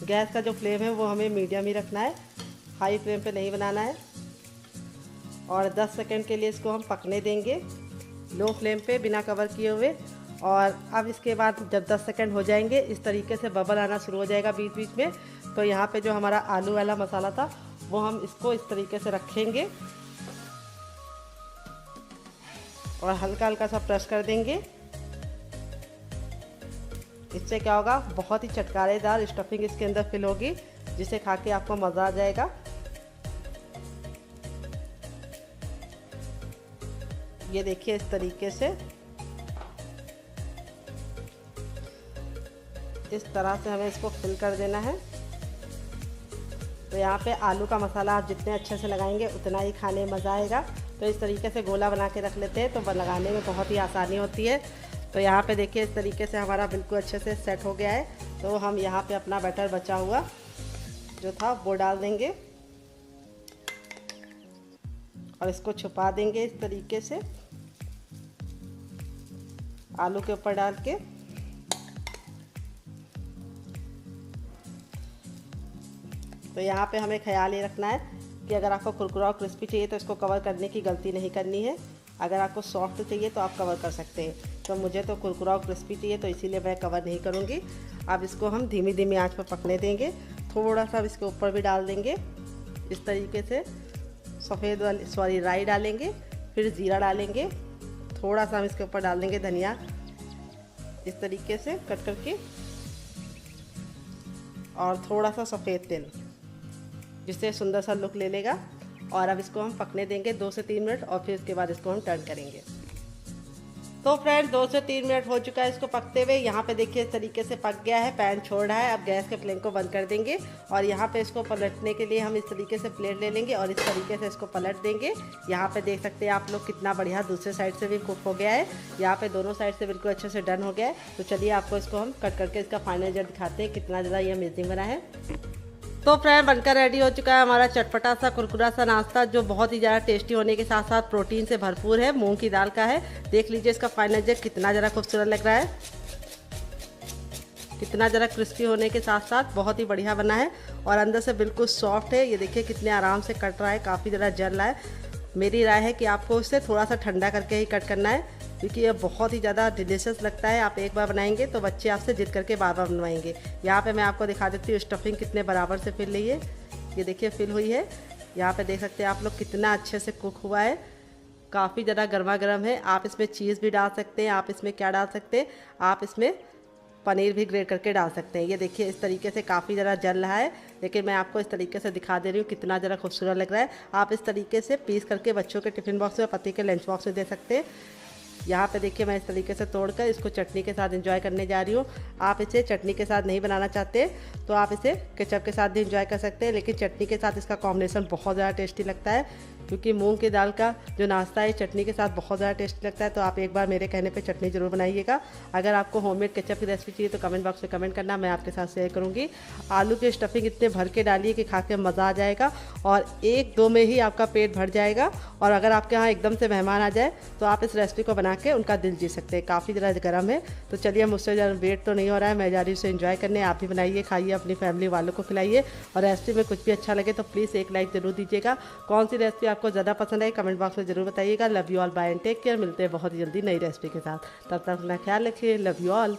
गैस का जो फ्लेम है वो हमें मीडियम ही रखना है, हाई फ्लेम पे नहीं बनाना है। और 10 सेकंड के लिए इसको हम पकने देंगे लो फ्लेम पे बिना कवर किए हुए। और अब इसके बाद जब 10 सेकंड हो जाएंगे इस तरीके से बबल आना शुरू हो जाएगा बीच बीच में। तो यहाँ पे जो हमारा आलू वाला मसाला था वो हम इसको इस तरीके से रखेंगे और हल्का हल्का सा प्रेस कर देंगे। इससे क्या होगा बहुत ही चटकारेदार स्टफिंग इसके अंदर फिल होगी, जिसे खा के आपको मज़ा आ जाएगा। ये देखिए इस तरीके से, इस तरह से हमें इसको फिल कर देना है। तो यहाँ पे आलू का मसाला आप जितने अच्छे से लगाएंगे उतना ही खाने में मज़ा आएगा। तो इस तरीके से गोला बना के रख लेते हैं तो लगाने में बहुत ही आसानी होती है। तो यहाँ पे देखिए इस तरीके से हमारा बिल्कुल अच्छे से सेट हो गया है। तो हम यहाँ पे अपना बैटर बचा हुआ जो था वो डाल देंगे और इसको छुपा देंगे इस तरीके से आलू के ऊपर डाल के। तो यहाँ पे हमें ख्याल ये रखना है कि अगर आपको कुरकुरा और क्रिस्पी चाहिए तो इसको कवर करने की गलती नहीं करनी है। अगर आपको सॉफ्ट चाहिए तो आप कवर कर सकते हैं। तो मुझे तो कुरकुरा और क्रिस्पी चाहिए तो इसीलिए मैं कवर नहीं करूँगी। अब इसको हम धीमी धीमी आंच पर पकने देंगे। थोड़ा सा इसके ऊपर भी डाल देंगे इस तरीके से सफ़ेद वाली राई डालेंगे, फिर ज़ीरा डालेंगे, थोड़ा सा हम इसके ऊपर डाल देंगे धनिया इस तरीके से कट करके, और थोड़ा सा सफ़ेद तिल जिससे सुंदर सा लुक ले लेगा। और अब इसको हम पकने देंगे 2 से 3 मिनट और फिर इसके बाद इसको हम टर्न करेंगे। तो फ्रेंड 2 से 3 मिनट हो चुका है इसको पकते हुए। यहाँ पे देखिए इस तरीके से पक गया है, पैन छोड़ रहा है। अब गैस के फ्लेम को बंद कर देंगे और यहाँ पे इसको पलटने के लिए हम इस तरीके से प्लेट ले लेंगे और इस तरीके से इसको पलट देंगे। यहाँ पे देख सकते हैं आप लोग कितना बढ़िया दूसरे साइड से भी कुक हो गया है। यहाँ पे दोनों साइड से बिल्कुल अच्छे से डन हो गया है। तो चलिए आपको इसको हम कट करके इसका फाइनल रिजल्ट दिखाते हैं कितना ज़्यादा ये अमेजिंग बना है। तो फ्रेंड बनकर रेडी हो चुका है हमारा चटपटा सा कुरकुरा सा नाश्ता, जो बहुत ही ज़्यादा टेस्टी होने के साथ साथ प्रोटीन से भरपूर है। मूंग की दाल का है। देख लीजिए इसका फाइनल रिजल्ट कितना ज़्यादा खूबसूरत लग रहा है, कितना ज़रा क्रिस्पी होने के साथ साथ बहुत ही बढ़िया बना है और अंदर से बिल्कुल सॉफ्ट है। ये देखिए कितने आराम से कट रहा है, काफ़ी ज़रा जल रहा है। मेरी राय है कि आपको इसे थोड़ा सा ठंडा करके ही कट करना है, क्योंकि ये बहुत ही ज़्यादा डिलीशियस लगता है। आप एक बार बनाएंगे तो बच्चे आपसे जिद करके बार बार बनवाएंगे। यहाँ पे मैं आपको दिखा देती हूँ स्टफिंग कितने बराबर से फिल रही है। ये देखिए फिल हुई है। यहाँ पे देख सकते हैं आप लोग कितना अच्छे से कुक हुआ है, काफ़ी ज़्यादा गर्मा गर्म है। आप इसमें चीज़ भी डाल सकते हैं, आप इसमें क्या डाल सकते हैं, आप इसमें पनीर भी ग्रेट करके डाल सकते हैं। ये देखिए इस तरीके से काफ़ी ज़रा जल रहा है, लेकिन मैं आपको इस तरीके से दिखा दे रही हूँ कितना ज़रा खूबसूरत लग रहा है। आप इस तरीके से पीस करके बच्चों के टिफ़िन बॉक्स में, पति के लंच बॉक्स में दे सकते हैं। यहाँ पे देखिए मैं इस तरीके से तोड़कर इसको चटनी के साथ एंजॉय करने जा रही हूँ। आप इसे चटनी के साथ नहीं बनाना चाहते तो आप इसे केचप के साथ भी एंजॉय कर सकते हैं, लेकिन चटनी के साथ इसका कॉम्बिनेशन बहुत ज़्यादा टेस्टी लगता है। क्योंकि मूंग की दाल का जो नाश्ता है चटनी के साथ बहुत ज़्यादा टेस्टी लगता है। तो आप एक बार मेरे कहने पे चटनी ज़रूर बनाइएगा। अगर आपको होममेड केचप की रेसिपी चाहिए तो कमेंट बॉक्स में कमेंट करना, मैं आपके साथ शेयर करूँगी। आलू की स्टफिंग इतने भर के डालिए कि खा के मज़ा आ जाएगा और 1-2 में ही आपका पेट भर जाएगा। और अगर आपके यहाँ एकदम से मेहमान आ जाए तो आप इस रेसिपी को बना के उनका दिल जीत सकते हैं। काफ़ी ज़्यादा गर्म है, तो चलिए मुझसे ज़्यादा वेट तो नहीं हो रहा है, मैं जा रही हूँ उसे एंजॉय करने। आप भी बनाइए, खाइए, अपनी फैमिली वालों को खिलाइए और रेसिपी में कुछ भी अच्छा लगे तो प्लीज़ एक लाइक ज़रूर दीजिएगा। कौन सी रेसिपी आपको ज़्यादा पसंद आई कमेंट बॉक्स में ज़रूर बताइएगा। Love you all, bye and take care. मिलते हैं बहुत जल्दी नई रेसिपी के साथ, तब तक अपना ख्याल रखिए। Love you all.